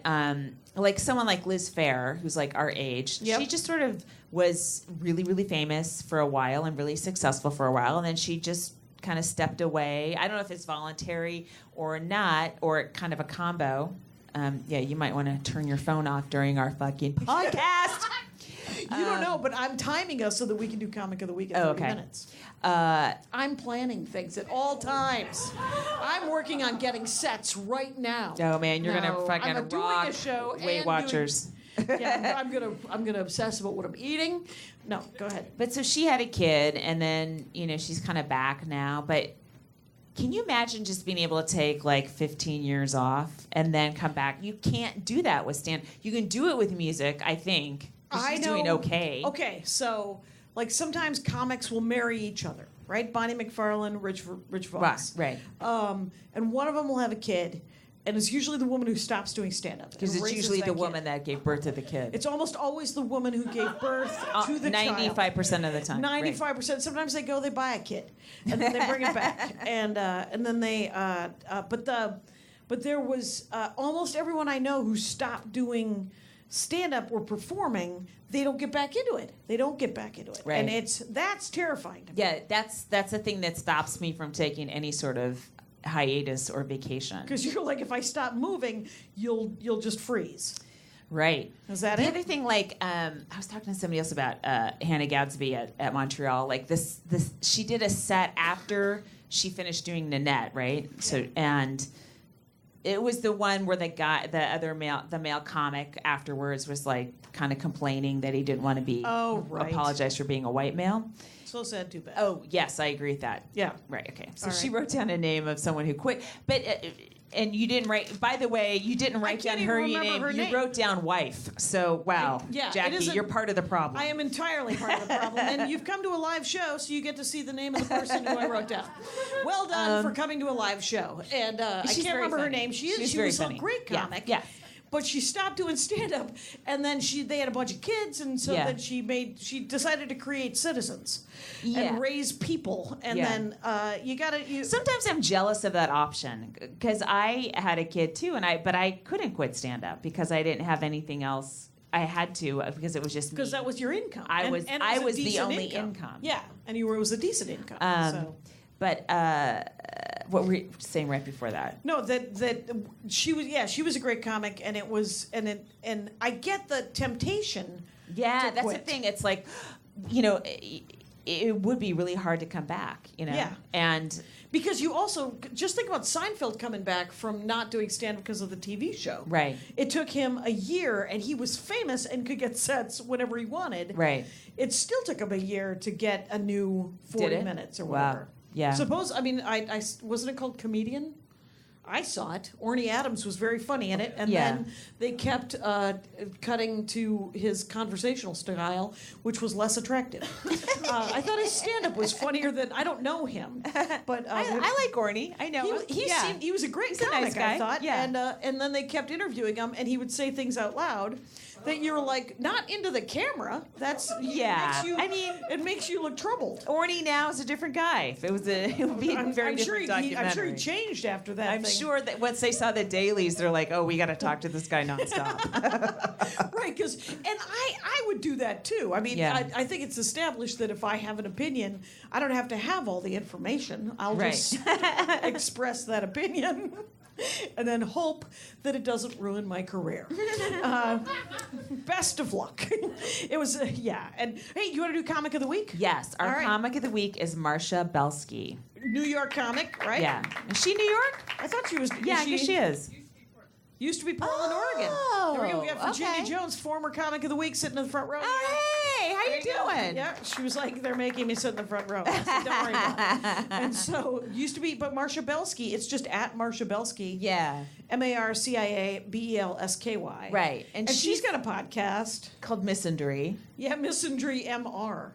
like someone like Liz Phair, who's like our age, Yep. she just sort of was really, really famous for a while and really successful for a while, and then she just kind of stepped away. I don't know if it's voluntary or not, or kind of a combo. You might want to turn your phone off during our fucking podcast. You don't know, but I'm timing us so that we can do Comic of the Week in 30 minutes. I'm planning things at all times. I'm working on getting sets right now. Oh man, you're gonna fucking I'm doing rock a show Weight and Watchers. I'm gonna obsess about what I'm eating. No, go ahead. But so she had a kid, and then she's kind of back now. But can you imagine just being able to take like 15 years off and then come back? You can't do that with stand. You can do it with music, I think. She's doing okay. Okay, so like sometimes comics will marry each other, right? Bonnie McFarlane, Rich Voss. Right. And one of them will have a kid, and it's usually the woman who stops doing stand-up. Because it's usually the woman that gave birth to the kid. It's almost always the woman who gave birth to the 95% of the time. 95%. Sometimes they buy a kid, and then they bring it back, and then they. But there was almost everyone I know who stopped doing stand-up or performing. They don't get back into it. Right. And that's terrifying to me. Yeah, that's the thing that stops me from taking any sort of hiatus or vacation. Because you're like, if I stop moving, you'll just freeze. Right. Is that the it? other thing, like, I was talking to somebody else about Hannah Gadsby at Montreal. Like this, she did a set after she finished doing Nanette, right? So, and it was the one where the male comic afterwards was like kind of complaining that he didn't want to be apologize for being a white male. So sad, too bad. Oh, yes, I agree with that. Yeah. Right, okay. So All she right. wrote down a name of someone who quit. But, and you didn't write, by the way, you didn't write down her name. Her name. You wrote down wife. So, wow. Yeah, Jackie, you're part of the problem. I am entirely part of the problem. And you've come to a live show, so you get to see the name of the person who I wrote down. Well done for coming to a live show. And I She's can't very remember her funny. name. She very was funny. a great Yeah, comic. yeah. But she stopped doing stand-up, and then they had a bunch of kids, and so then she decided to create Citizens and raise people, and then Sometimes I'm jealous of that option because I had a kid too, but I couldn't quit stand up because I didn't have anything else. I had to because it was just because that was your income. I was a the decent only income. Yeah, and it was a decent income. But what were you saying right before that? No, that she was a great comic, and and I get the temptation. Yeah, to that's quit. the thing. It's like, it would be really hard to come back. Yeah. And because you also just think about Seinfeld coming back from not doing stand-up because of the TV show. Right. It took him a year, and he was famous and could get sets whenever he wanted. Right. It still took him a year to get a new 40 minutes or whatever. Wow. Yeah. I wasn't it called Comedian? I saw it. Orny Adams was very funny in it, and then they kept cutting to his conversational style, which was less attractive. I thought his stand-up was funnier than I don't know him, but I like Orny. I know he was a great He's a comic. nice guy. I thought, Yeah. and then they kept interviewing him, and he would say things out loud that you're like not into the camera. That's it makes you look troubled. Orny now is a different guy. It would be a very different documentary. I'm sure he changed after that. I'm sure that once they saw the dailies, they're like, "Oh, we got to talk to this guy nonstop." Right, because I would do that too. I mean, I think it's established that if I have an opinion, I don't have to have all the information. I'll just express that opinion. and then hope that it doesn't ruin my career. Best of luck. It was, yeah. And hey, you want to do Comic of the Week? Yes, our All right. comic of the week is Marcia Belsk&. New York comic, right? Yeah. Is she New York? I thought she was. Yeah, I guess she is. Used to be Portland, Oregon. Here we go. We got Virginia okay. Jones, former Comic of the Week, sitting in the front row. Hey, how you doing? Yeah, she was like, they're making me sit in the front row. I said, don't worry about it. And so, used to be, but Marcia Belsk&, it's just at Marcia Belsk&. Yeah. MarciaBelsky. Right. And she's got a podcast. Called Misandry. Yeah, Misandry MR.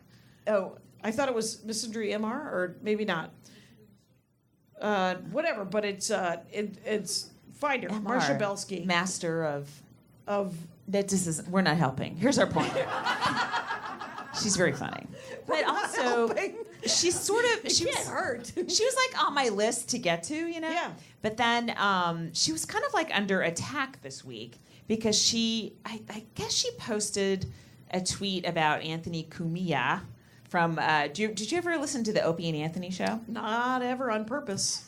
Oh, I thought it was Misandry MR, or maybe not. Whatever, but it's find her, MR. Marcia Belsk&. Master of That this is we're not helping. Here's our point. She's very funny. But also helping. she's sort of It can't hurt. She was like on my list to get to, you know? Yeah. But then she was kind of like under attack this week because I guess she posted a tweet about Anthony Cumia from did you ever listen to the Opie and Anthony show? Not ever on purpose.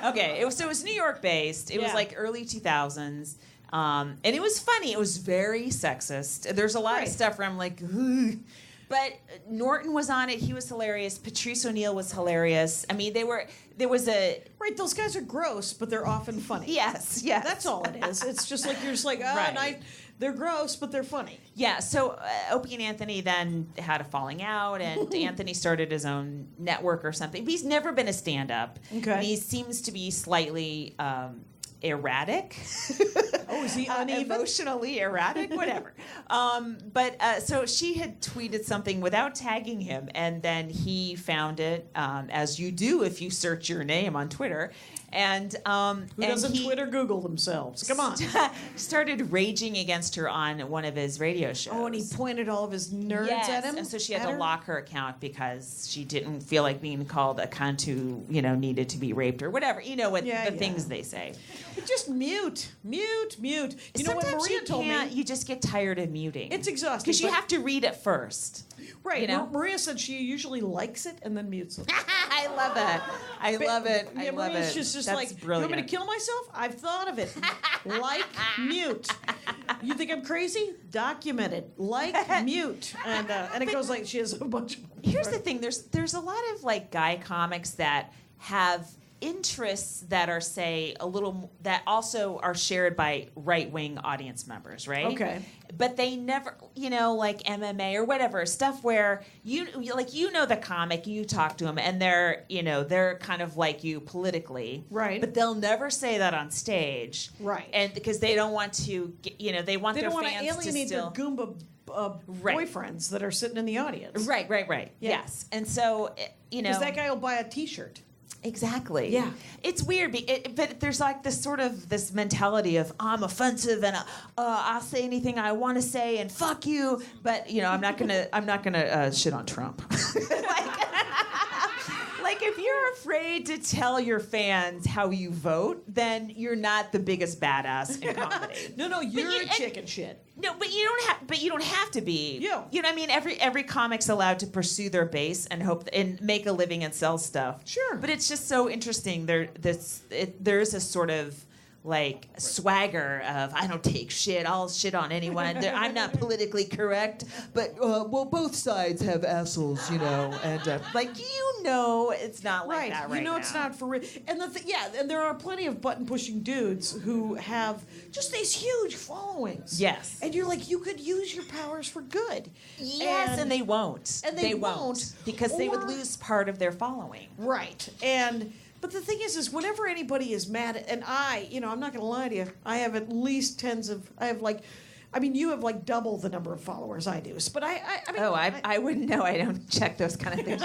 Okay, it was New York based. It was Yeah. like early 2000s. And it was funny. It was very sexist. There's a lot Right. of stuff where I'm like, ugh. But Norton was on it. He was hilarious. Patrice O'Neill was hilarious. I mean, there was a... Right, those guys are gross, but they're often funny. Yes. That's all it is. It's just like, you're just like, Right. they're gross, but they're funny. Yeah, so Opie and Anthony then had a falling out, and Anthony started his own network or something. He's never been a stand-up. Okay. And he seems to be slightly... erratic. Oh, is he uneven? Emotionally erratic, whatever. So she had tweeted something without tagging him, and then he found it, as you do if you search your name on Twitter. And Who doesn't Twitter Google themselves? Come on. started raging against her on one of his radio shows. Oh, and he pointed all of his nerds at him? And so she had At to her? lock her account because she didn't feel like being called a cunt who, needed to be raped or whatever. You know what Yeah. things they say. But just mute. You know Sometimes what Maria you told can't. me? You just get tired of muting. It's exhausting. because you but- have to read it first. Right. You know? Maria said she usually likes it and then mutes it. I love it. I love it. Yeah, I love Maria's it. just That's like, you brilliant. want me to kill myself? I've thought of it. Like, mute. You think I'm crazy? Document it. Like, mute. And it goes like she has a bunch of... Here's the thing. There's a lot of like guy comics that have interests that are that also are shared by right-wing audience members, right? Okay. But they never, like MMA or whatever, stuff where you the comic, you talk to them and they're kind of like you politically. Right. But they'll never say that on stage. Right. And because they don't want to, they want They their don't want to fans alienate still... their Goomba Right. boyfriends that are sitting in the audience. Right. Yeah. Yes. And so, Because that guy will buy a T-shirt. Exactly. Yeah. It's weird, but there's like this mentality of I'm offensive and I'll say anything I want to say and fuck you, but I'm not gonna shit on Trump. Like if you're afraid to tell your fans how you vote, then you're not the biggest badass in comedy. No, you're a chicken shit. No, but you don't have to be. Yeah. You know what I mean? Every comic's allowed to pursue their base and hope and make a living and sell stuff. Sure. But it's just so interesting. There's a sort of like swagger of I don't take shit. I'll shit on anyone. I'm not politically correct, but both sides have assholes, and it's not like that right now. It's not for real. And and there are plenty of button pushing dudes who have just these huge followings. Yes. And you're like, you could use your powers for good. Yes, and they won't. And they won't. because they would Or- lose part of their following. Right. But the thing is whenever anybody is mad, and I'm not going to lie to you, I have at least you have like double the number of followers I do. But I wouldn't know. I don't check those kind of things.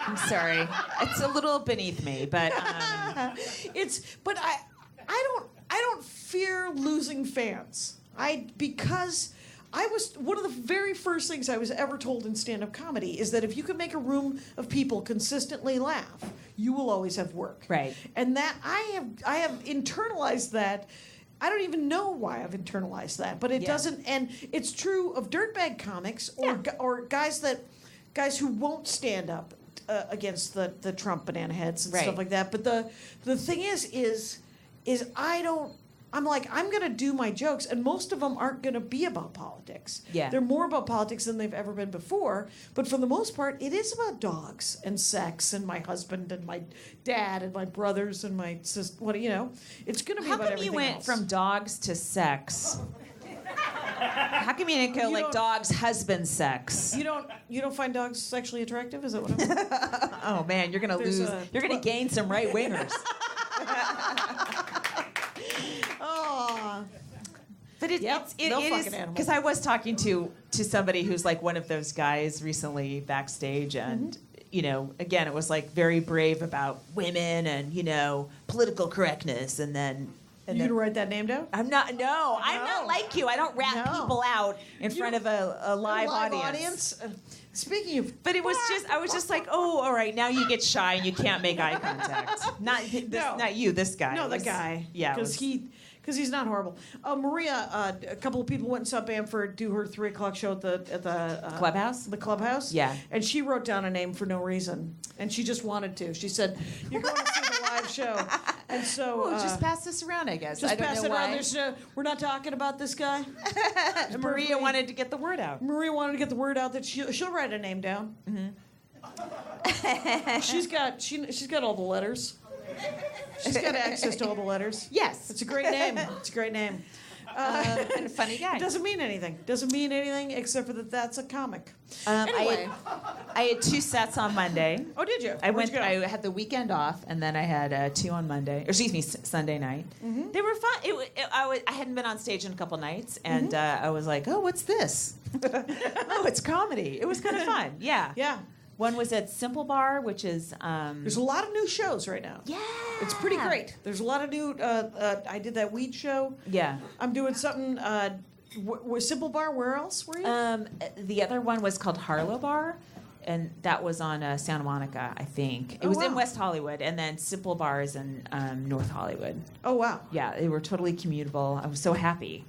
I'm sorry. It's a little beneath me, but I don't fear losing fans. Because I was one of the very first things I was ever told in stand-up comedy is that if you can make a room of people consistently laugh, you will always have work. Right. And that I have internalized that. I don't even know why I've internalized that, but it doesn't. And it's true of dirtbag comics or guys who won't stand up against the Trump banana heads and Right. stuff like that. But the thing is I don't. I'm like, I'm going to do my jokes, and most of them aren't going to be about politics. Yeah. They're more about politics than they've ever been before. But for the most part, it is about dogs and sex and my husband and my dad and my brothers and my sister. It's going to be How about come you everything went else. from dogs to sex? How come you didn't go You like don't- dogs, husband, sex? You don't find dogs sexually attractive? Is that what I'm Oh man, you're gonna There's lose. a- You're gonna gain some right wingers. Oh. But it, Yep, it no is fucking animal. because I was talking to somebody who's like one of those guys recently backstage, and again, it was like very brave about women and political correctness, and then. You gonna write that name down? I'm not. No, I'm not like you. I don't rat No. people out in front of a live audience. Speaking of, But it was just. I was just like, oh, all right. Now you get shy and you can't make eye contact. Not you. This guy. no, It the was- guy. Yeah. it because was- he's not horrible. Maria, a couple of people went and saw Bamford do her 3:00 show at the Clubhouse? The Clubhouse. Yeah. And she wrote down a name for no reason, and she just wanted to. She said, "You're going to see the live show," and so Oh, just pass this around, I guess. just I don't pass know it around. why. We're not talking about this guy. And Maria wanted to get the word out. Maria wanted to get the word out that she'll write a name down. Mm-hmm. she's got all the letters. She's got access to all the letters. Yes. It's a great name. It's a great name. And a funny guy. It doesn't mean anything. Doesn't mean anything except for that that's a comic. Anyway, I had 2 sets on Monday. Oh, did you? I Where'd you go? I had the weekend off, and then I had 2 on Monday. Or excuse me, Sunday night. Mm-hmm. They were fun. I hadn't been on stage in a couple nights, and Mm-hmm. I was like, oh, what's this? Oh, it's comedy. It was kind of fun. Yeah. Yeah. One was at Simple Bar, which is There's a lot of new shows right now. yeah. It's pretty great. There's a lot of new. I did that weed show. Yeah. I'm doing something. With Simple Bar. Where else were you? The other one was called Harlow Bar, and that was on Santa Monica, I think. It was in wow. West Hollywood, and then Simple Bar is in North Hollywood. Oh wow. Yeah, they were totally commutable. I was so happy.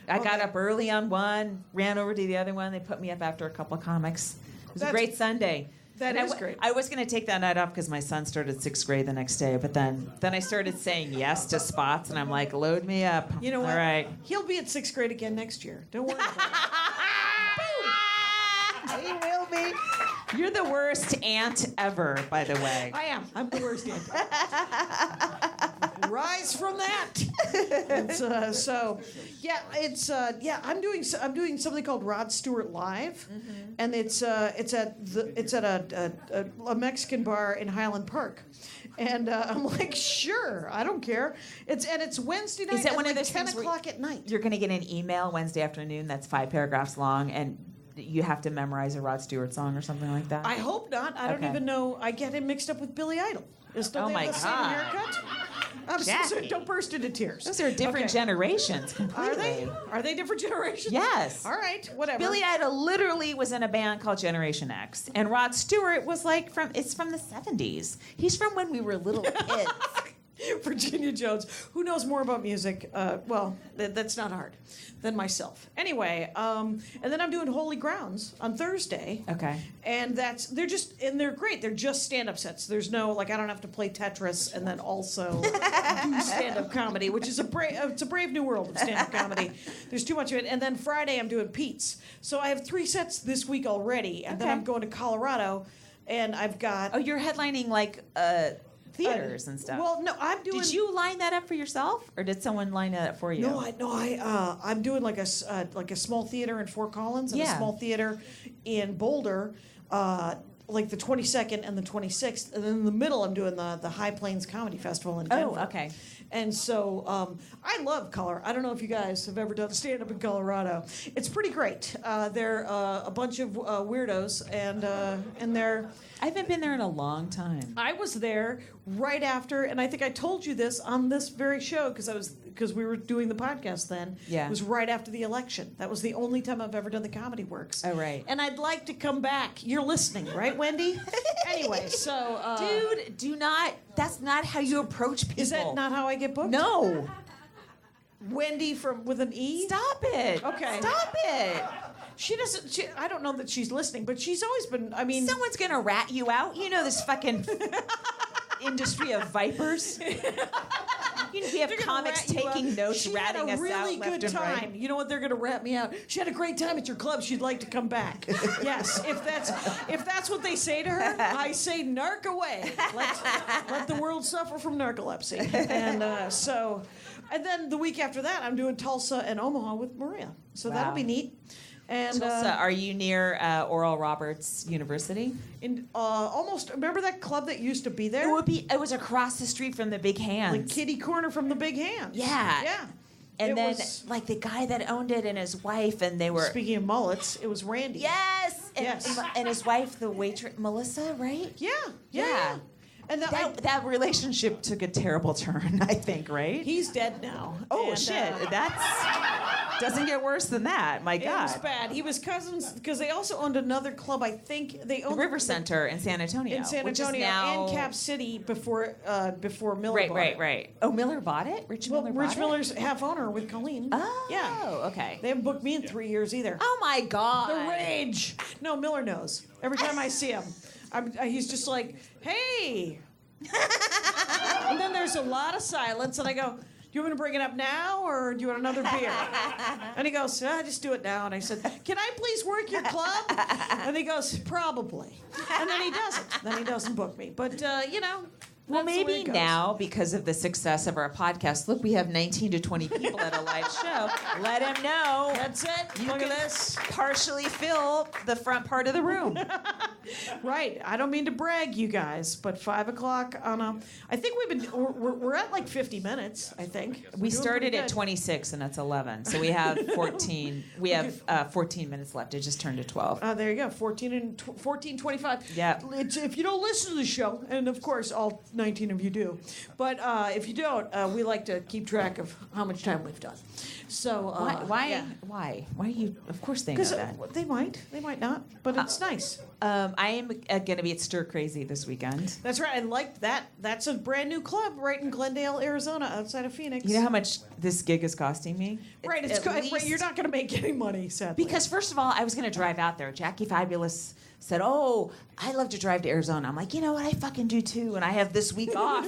I got up early on one, ran over to the other one. They put me up after a couple of comics. It was a great Sunday. That And is great. I was going to take that night off because my son started 6th grade the next day, but then I started saying yes to spots, and I'm like, load me up. You know what? All right. He'll be at 6th grade again next year. Don't worry about it. He will be. You're the worst aunt ever, by the way. I am. I'm the worst aunt. Rise from that. It's, I'm doing something called Rod Stewart Live, and it's at a Mexican bar in Highland Park. And I'm like, sure, I don't care. It's Wednesday night Is that at one of like those 10 things where o'clock at night. You're going to get an email Wednesday afternoon that's 5 paragraphs long, and you have to memorize a Rod Stewart song or something like that? I hope not. I don't Okay. even know. I get him mixed up with Billy Idol. Don't Oh they my have the same God. haircut? I'm so Jackie. sorry. Don't burst into tears. Those are different Okay. generations Are completely. they? Are they different generations? Yes. All right. Whatever. Billy Idol literally was in a band called Generation X, and Rod Stewart was like from the 70s. He's from when we were little kids. Virginia Jones, who knows more about music? That's not hard than myself. Anyway, and then I'm doing Holy Grounds on Thursday. Okay. And they're great. They're just stand-up sets. There's no I don't have to play Tetris and then also do stand-up comedy, which is it's a brave new world of stand-up comedy. There's too much of it. And then Friday I'm doing Pete's. So I have 3 sets this week already, and then Okay. I'm going to Colorado, and I've got. Oh, you're headlining like theaters and stuff. Well, no, I'm doing. Did you line that up for yourself, or did someone line that up for you? I'm doing like a small theater in Fort Collins and a Yeah. small theater in Boulder, like the 22nd and the 26th, and then in the middle I'm doing the High Plains Comedy Festival in Denver. Oh, okay. And so I love Colorado. I don't know if you guys have ever done stand-up in Colorado. It's pretty great. They're a bunch of weirdos, and they're. I haven't been there in a long time. I was there right after, and I think I told you this on this very show because we were doing the podcast then. Yeah. It was right after the election. That was the only time I've ever done the Comedy Works. Oh, right. And I'd like to come back. You're listening, right, Wendy? Anyway, so Dude, do not. That's not how you approach people. is that not how I get booked? No. Wendy with an E. Stop it. Okay. Stop it. She doesn't. I don't know that she's listening, but she's always been. I mean, Someone's gonna rat you out. You know this fucking industry of vipers. We have comics taking notes, ratting us out left and right. She had a really good time. You know what? They're gonna rat me out. She had a great time at your club. She'd like to come back. Yes, if that's what they say to her, I say narc away. Let the world suffer from narcolepsy. And then the week after that, I'm doing Tulsa and Omaha with Maria. So that'll be neat. And Tulsa, are you near Oral Roberts University? Almost. Remember that club that used to be there? It was across the street from the Big Hands. Like kitty corner from the Big Hands. Yeah. Yeah. And then, like, the guy that owned it and his wife, and they were... Speaking of mullets, it was Randy. Yes! Yes. And his wife, the waitress, Melissa, right? Yeah. And that relationship took a terrible turn, I think, right? He's dead now. Oh, and, shit. Doesn't get worse than that. My God. It was bad. He was cousins, because they also owned another club, I think. They owned the River Center in San Antonio. Which is now... and Cap City before Miller bought it. Right. Oh, Miller bought it? Rich Miller's half owner with Colleen. Oh, yeah. Okay. They haven't booked me in 3 years either. Oh, my God. The rage. No, Miller knows. Every time I see him, he's just like, hey. And then there's a lot of silence, and I go, do you want me to bring it up now, or do you want another beer? And he goes, just do it now. And I said, can I please work your club? And he goes, probably. And then he doesn't. Then he doesn't book me. But, well, that's the way maybe it goes. now, because of the success of our podcast, look, we have 19 to 20 people at a live show. Let him know. That's it. You Look can at this. partially fill the front part of the room. Right. I don't mean to brag, you guys, but 5 o'clock on a... I think we're at like 50 minutes, I think. We started at 26, and it's 11. So we have 14. We have 14 minutes left. It just turned to 12. There you go. 14:25. Yeah. If you don't listen to the show, and of course all 19 of you do, but if you don't, we like to keep track of how much time we've done. So Why? yeah. Why do you? Of course they know that. They might not, but it's nice. I am going to be at Stir Crazy this weekend. That's right. And like that, that's a brand new club right in Glendale, Arizona, outside of Phoenix. You know how much this gig is costing me? Right. Right, you're not going to make any money, sadly. Because first of all, I was going to drive out there. Jackie Fabulous said, "Oh, I love to drive to Arizona." I'm like, you know what? I fucking do too, and I have this week off.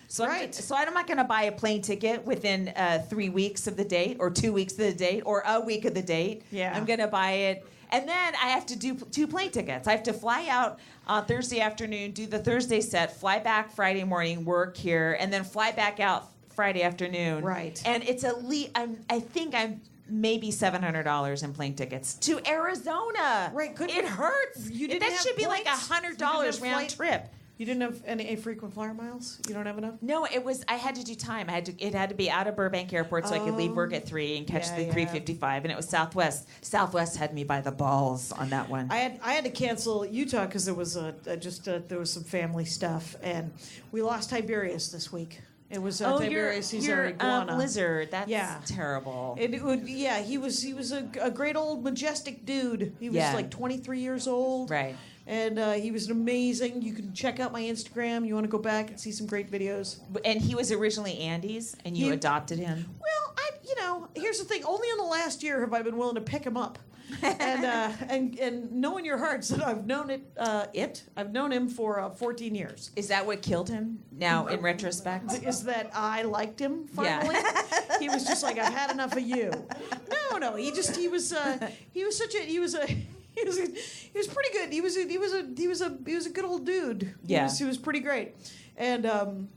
So I'm not going to buy a plane ticket within 3 weeks of the date, or 2 weeks of the date, or a week of the date. Yeah. I'm going to buy it. And then I have to do 2 plane tickets. I have to fly out on Thursday afternoon, do the Thursday set, fly back Friday morning, work here, and then fly back out Friday afternoon. Right. And it's I think I'm maybe $700 in plane tickets to Arizona. Right. It hurts. That should be like $100 round trip. You didn't have any frequent flyer miles? You don't have enough? No, I had to do time. It had to be out of Burbank Airport so I could leave work at 3 and catch the 3:55, and it was Southwest. Southwest had me by the balls on that one. I had to cancel Utah because there was there was some family stuff, and we lost Tiberius this week. It was Tiberius. He's our iguana lizard. That's terrible. He was a great old majestic dude. He was like 23 years old. Right. And he was amazing. You can check out my Instagram. You want to go back and see some great videos. And he was originally Andy's, and you adopted him? Well, here's the thing. Only in the last year have I been willing to pick him up. and knowing your hearts that I've known I've known him for 14 years. Is that what killed him now in retrospect? Is that I liked him finally? Yeah. He was just like, I've had enough of you. No, he was pretty good. He was a good old dude. He was pretty great. And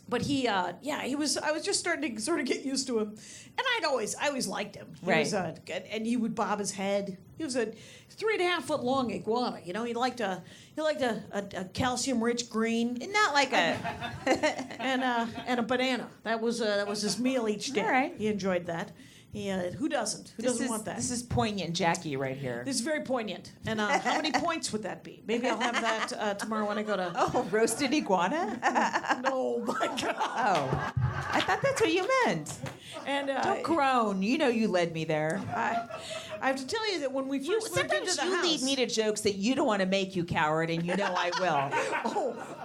but I was just starting to sort of get used to him. And I always liked him. He was and he would bob his head. He was a 3.5 foot long iguana. You know, he liked a calcium rich green. Not like and a banana. That was his meal each day. All right. He enjoyed that. Who doesn't? Who doesn't want that? This is poignant Jackie right here. This is very poignant. And how many points would that be? Maybe I'll have that tomorrow when I go to... Oh, roasted iguana? No, my God. Oh, I thought that's what you meant. And don't groan. You know you led me there. I have to tell you that when we first moved into Sometimes the you house, lead me to jokes that you don't want to make, you coward, and you know I will.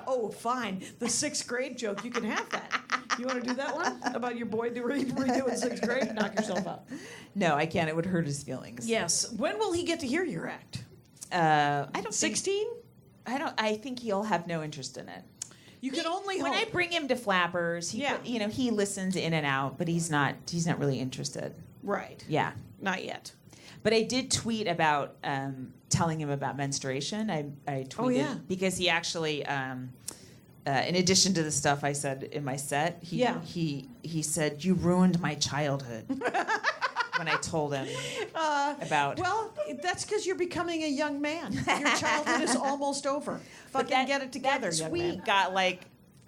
Oh, fine. The 6th grade joke, you can have that. You want to do that one about your boy redoing 6th grade? Knock yourself out. No, I can't. It would hurt his feelings. Yes. When will he get to hear your act? I don't. 16? I think he'll have no interest in it. You can only hope. When I bring him to Flappers, he listens in and out, but he's not really interested. Right. Yeah. Not yet. But I did tweet about telling him about menstruation. I tweeted because he actually, in addition to the stuff I said in my set, he said, "You ruined my childhood." When I told him about. Well, that's because you're becoming a young man. Your childhood is almost over. Fucking get it together, that young tweet man. got like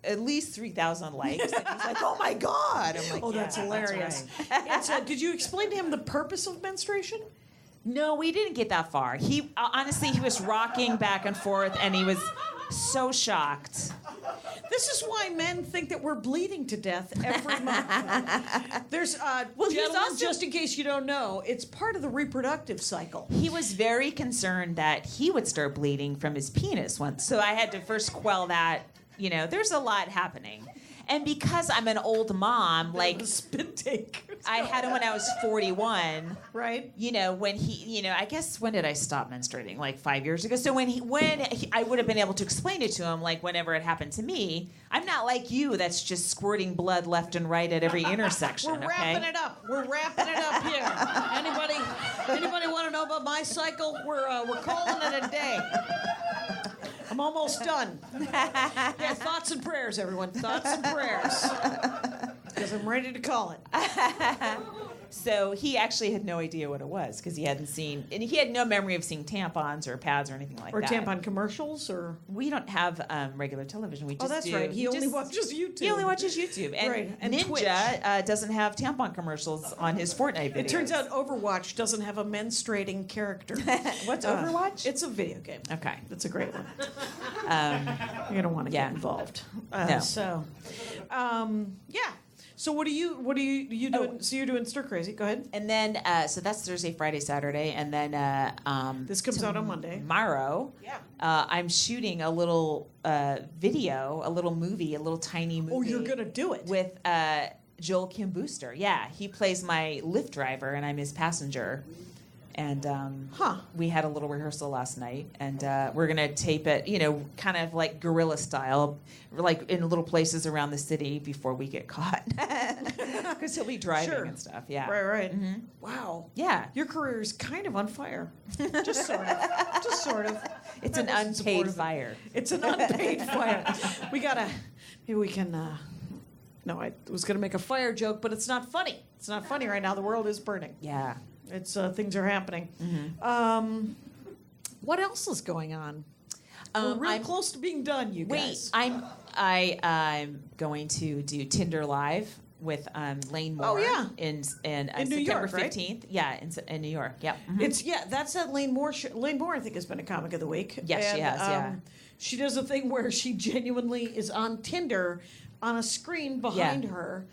at least 3,000 likes. And he's like, "Oh my God!" I'm like, that's hilarious. That's right. Did you explain to him the purpose of menstruation? No, we didn't get that far. He honestly, he was rocking back and forth, and he was so shocked. This is why men think that we're bleeding to death every month. There's, gentlemen, just in case you don't know, it's part of the reproductive cycle. He was very concerned that he would start bleeding from his penis once, so I had to first quell that. You know, there's a lot happening. And because I'm an old mom, like spit take. I had him when I was 41. Right. You know, I guess when did I stop menstruating? Like 5 years ago. So when I would have been able to explain it to him, like whenever it happened to me, I'm not like you that's just squirting blood left and right at every intersection. We're wrapping it up. We're wrapping it up here. Anybody want to know about my cycle? We're calling it a day. I'm almost done. Yeah, thoughts and prayers, everyone. Thoughts and prayers. Because I'm ready to call it. So he actually had no idea what it was because he hadn't seen, and he had no memory of seeing tampons or pads or anything like that. Or tampon commercials, or we don't have regular television. We just that's right. He only watches YouTube. He only watches YouTube, and, right. And Ninja doesn't have tampon commercials on his Fortnite videos. It turns out Overwatch doesn't have a menstruating character. What's Overwatch? It's a video game. Okay, it's a great one. You don't want to get involved. No. So, yeah. So what are you doing? Oh. So you're doing Stir Crazy. Go ahead. And then so that's Thursday, Friday, Saturday, and then this comes out on Monday. Tomorrow, I'm shooting a little video, a little movie, a little tiny movie. Oh, you're gonna do it with Joel Kim Booster. Yeah, he plays my Lyft driver, and I'm his passenger. And we had a little rehearsal last night, and we're going to tape it, kind of like guerrilla style, like in little places around the city before we get caught. Because he'll be driving and stuff, yeah. Right. Mm-hmm. Wow. Yeah. Your career is kind of on fire. Just sort of. It's an unpaid fire. It's an unpaid fire. Maybe we can... No, I was going to make a fire joke, but it's not funny. It's not funny right now. The world is burning. Yeah. It's things are happening. Mm-hmm. What else is going on? We're real close to being done, you guys. I'm going to do Tinder Live with Lane Moore. Oh yeah, in New York, 15th. Right? Yeah, in New York. Yeah. Mm-hmm. That's that Lane Moore show. Lane Moore, I think, has been a comic of the week. Yes, she has. Yeah. She does a thing where she genuinely is on Tinder on a screen behind her.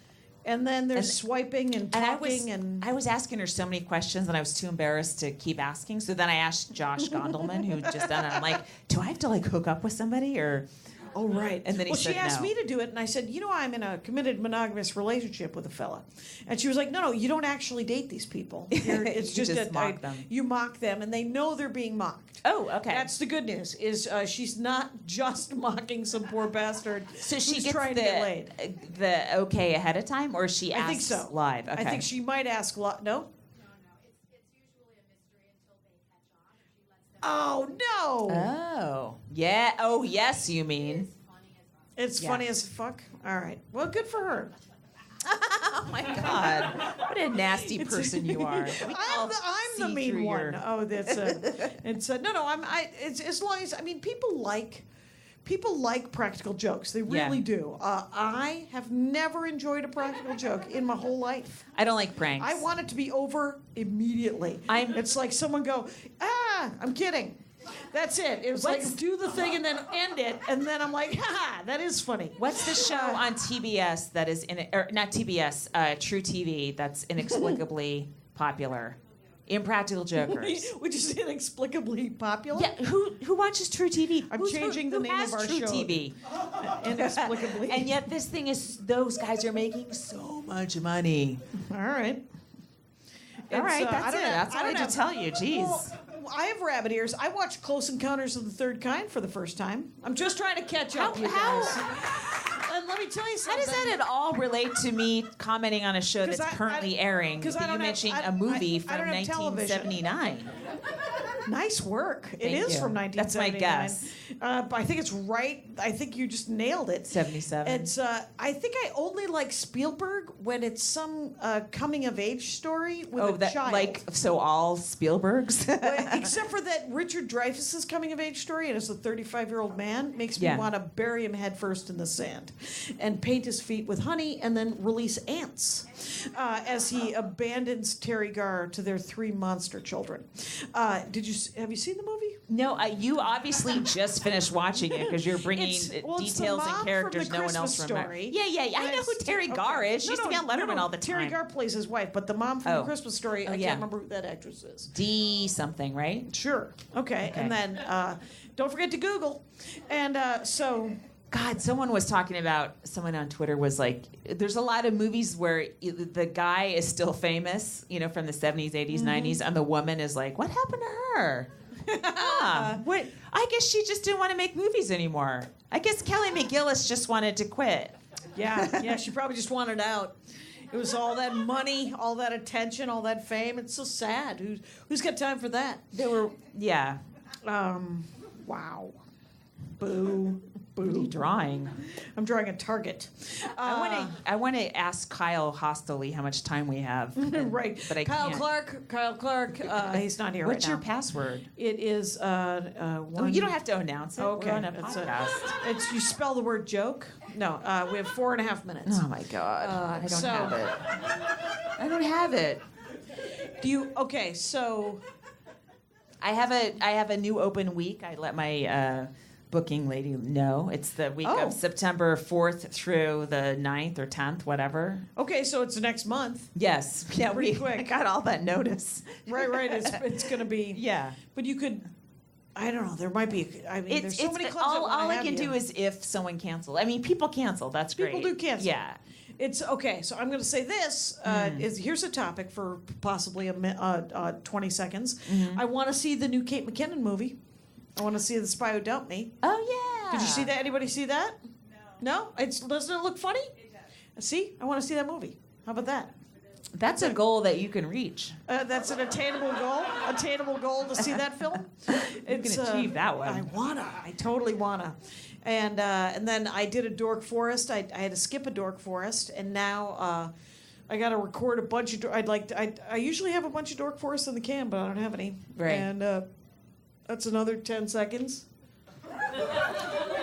And then there's swiping and talking I was asking her so many questions, and I was too embarrassed to keep asking. So then I asked Josh Gondelman, who had just done it. I'm like, do I have to hook up with somebody or? Oh, right. And then she asked me to do it, and I said, I'm in a committed monogamous relationship with a fella. And she was like, no, you don't actually date these people. It's just mock them. You mock them, and they know they're being mocked. Oh, okay. That's the good news, is she's not just mocking some poor bastard who's trying to get laid. The okay ahead of time, or she asks I think so. Live? Okay. I think she might ask live. No? Oh, no. Oh. Yeah. Oh, yes, you mean. It's funny as fuck? All right. Well, good for her. Oh, my God. What a nasty person you are. I'm the mean one. Oh, that's no. It's as long as, people like practical jokes. They really do. I have never enjoyed a practical joke in my whole life. I don't like pranks. I want it to be over immediately. It's like someone go, I'm kidding. That's it. It was like, do the thing and then end it, and then I'm like, that is funny. What's the show on TBS that is, or not TBS, True TV, that's inexplicably popular? Impractical Jokers. Which is inexplicably popular. Yeah, who watches True TV? I'm changing the name has of our True show. TV? Inexplicably. And yet this thing is, those guys are making so much money. All right. All right, I that's don't it. have- That's all I don't had to tell you. Jeez. Well, I have rabbit ears. I watched Close Encounters of the Third Kind for the first time. I'm just trying to catch up, you guys. And let me tell you How something. does that at all relate to me commenting on a show 'Cause that's I- currently airing? 'cause I But you don't have- mentioning I- a movie I from don't have television. 1979. Nice work. It Thank is you. from 1979. That's my guess. I think it's right. I think you just nailed it. 77. It's. I think I only like Spielberg when it's some coming of age story with a child. So all Spielbergs? Except for that Richard Dreyfuss's coming of age story, and it's a 35-year-old man, makes me Yeah. want to bury him headfirst in the sand and paint his feet with honey and then release ants as he abandons Terry Garr to their 3 monster children. Have you seen the movie? No, you obviously just finished watching it because you're bringing It's the details mom and from characters The no one else Christmas remembers. Story. Yeah. I know who Terry Garr is. She used to be on Letterman all the time. Terry Garr plays his wife, but the mom from Oh. The Christmas Story, I yeah. can't remember who that actress is. D something, right? Sure. Okay. And then don't forget to Google. And so... God, someone on Twitter was like, there's a lot of movies where the guy is still famous, from the 70s, 80s, 90s, and the woman is like, what happened to her? What? I guess she just didn't want to make movies anymore. I guess Kelly McGillis just wanted to quit. Yeah, she probably just wanted out. It was all that money, all that attention, all that fame. It's so sad. Who's got time for that? Yeah. Wow. Boo. What are you drawing? I'm drawing a target. I want to ask Kyle hostily how much time we have. Right. But I Kyle can't. Clark. He's not here What's right your now. password? It is one. You don't have to announce it. Okay. We're on a That's podcast. you spell the word joke. No, we have 4.5 minutes. Oh my God. I don't so- have it. I don't have it. Do you? Okay, so I have a new open week. I let my booking lady know. It's the week Oh. of September 4th through the 9th or 10th, whatever. okay, so it's next month. Yes. Yeah, Pretty quick. I got all that notice. Right. It's going to be. Yeah. But you could. I don't know. There might be. I mean, there's so many clubs. all I have can you. do is if someone cancels. I mean, people cancel. That's great. People do cancel. Yeah. It's okay. So I'm going to say this. Here's a topic for possibly 20 seconds. I want to see the new Kate McKinnon movie. I want to see The Spy Who Dumped Me. Oh yeah. Did you see that? Anybody see that? No. Doesn't it look funny? See, I want to see that movie. How about that? That's a goal that you can reach. That's an attainable goal. Attainable goal to see that film. You can achieve that one. I totally wanna. And then I did a Dork Forest. I had to skip a Dork Forest, and now I got to record a bunch of. I usually have a bunch of Dork Forests in the can, but I don't have any. Right. And that's another 10 seconds.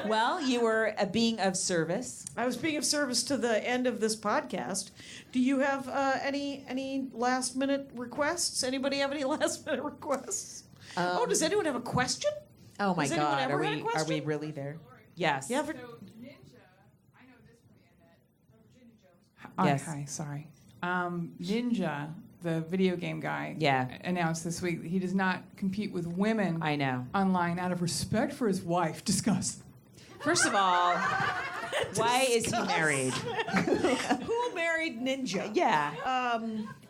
Well, you were being of service. I was being of service to the end of this podcast. Do you have any last minute requests? Anybody have any last minute requests? Does anyone have a question? Oh my Has anyone God, ever had a are we question? really there? Yes. Yeah. So Ninja, I know this from the internet. Virginia Jones. Yes. Hi, sorry. Ninja, the video game guy, Yeah. announced this week that he does not compete with women I know. online out of respect for his wife. Discuss. First of all, why is he married? Who married Ninja? Yeah. Wow.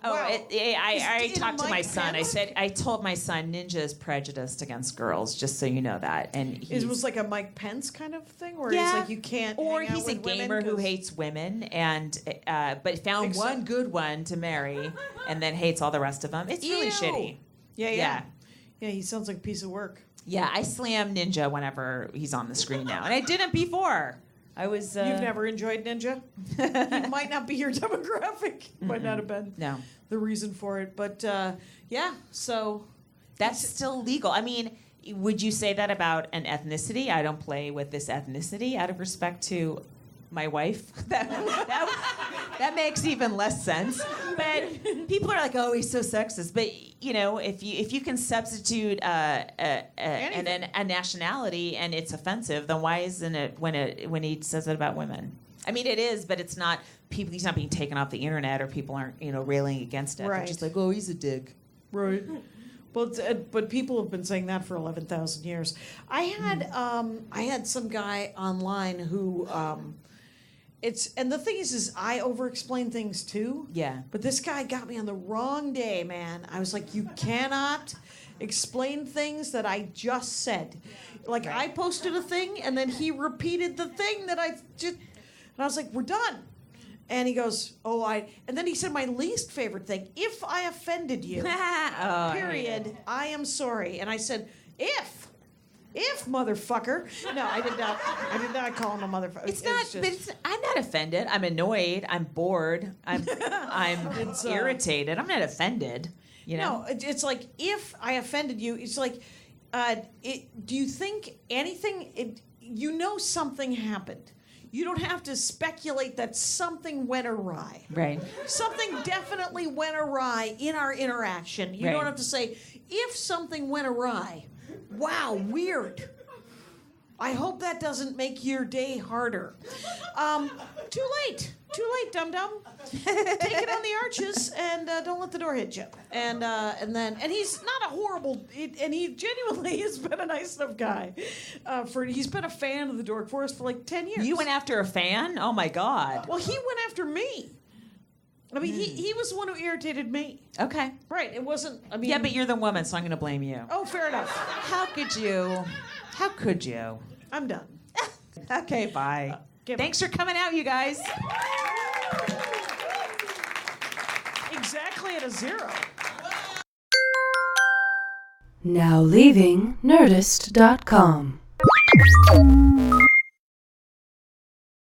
I Is it talked to my Mike son. Pence? I told my son Ninja is prejudiced against girls, just so you know that. And It was like a Mike Pence kind of thing, where yeah, he's like, you can't. or hang out he's a with women gamer who 'cause- hates women and but found one good one to marry and then hates all the rest of them. It's really Ew. shitty. Yeah. He sounds like a piece of work. Yeah, I slam Ninja whenever he's on the screen now, and I didn't before. I was. You've never enjoyed Ninja? He might not be your demographic. Might not have been No. the reason for it, but yeah. So That's still legal. I mean, would you say that about an ethnicity? I don't play with this ethnicity out of respect to my wife. That makes even less sense. But people are like, "Oh, he's so sexist." But if you can substitute a nationality and it's offensive, then why isn't it when he says it about women? I mean, it is, but it's not. He's not being taken off the internet, or people aren't railing against it. Right. They're just like, "Oh, he's a dick." Right. But people have been saying that for 11,000 years. I had some guy online who and the thing is I over-explain things too. Yeah. But this guy got me on the wrong day, man. I was like, you cannot explain things that I just said. Like I posted a thing and then he repeated the thing that I just, and I was like, we're done. And he goes, and then he said my least favorite thing, if I offended you, period, I am sorry. And I said, if motherfucker. No, I did not call him a motherfucker. It's not. I'm not offended. I'm annoyed. I'm bored. I'm irritated. I'm not offended. You know. No, it's like if I offended you. It's like, do you think anything? Something happened. You don't have to speculate that something went awry. Right. Something definitely went awry in our interaction. You don't have to say if something went awry. Wow, weird. I hope that doesn't make your day harder. Too late, dum-dum. Take it on the arches and don't let the door hit you. And he's not a horrible, and he genuinely has been a nice enough guy. He's been a fan of the Dork Forest for like 10 years. You went after a fan? Oh my God. Well, he went after me. I mean, he was the one who irritated me. Okay. Right, it wasn't, Yeah, but you're the woman, so I'm going to blame you. Oh, fair enough. How could you? I'm done. Okay, bye. Thanks for coming out, you guys. Exactly at a 0. Now leaving Nerdist.com.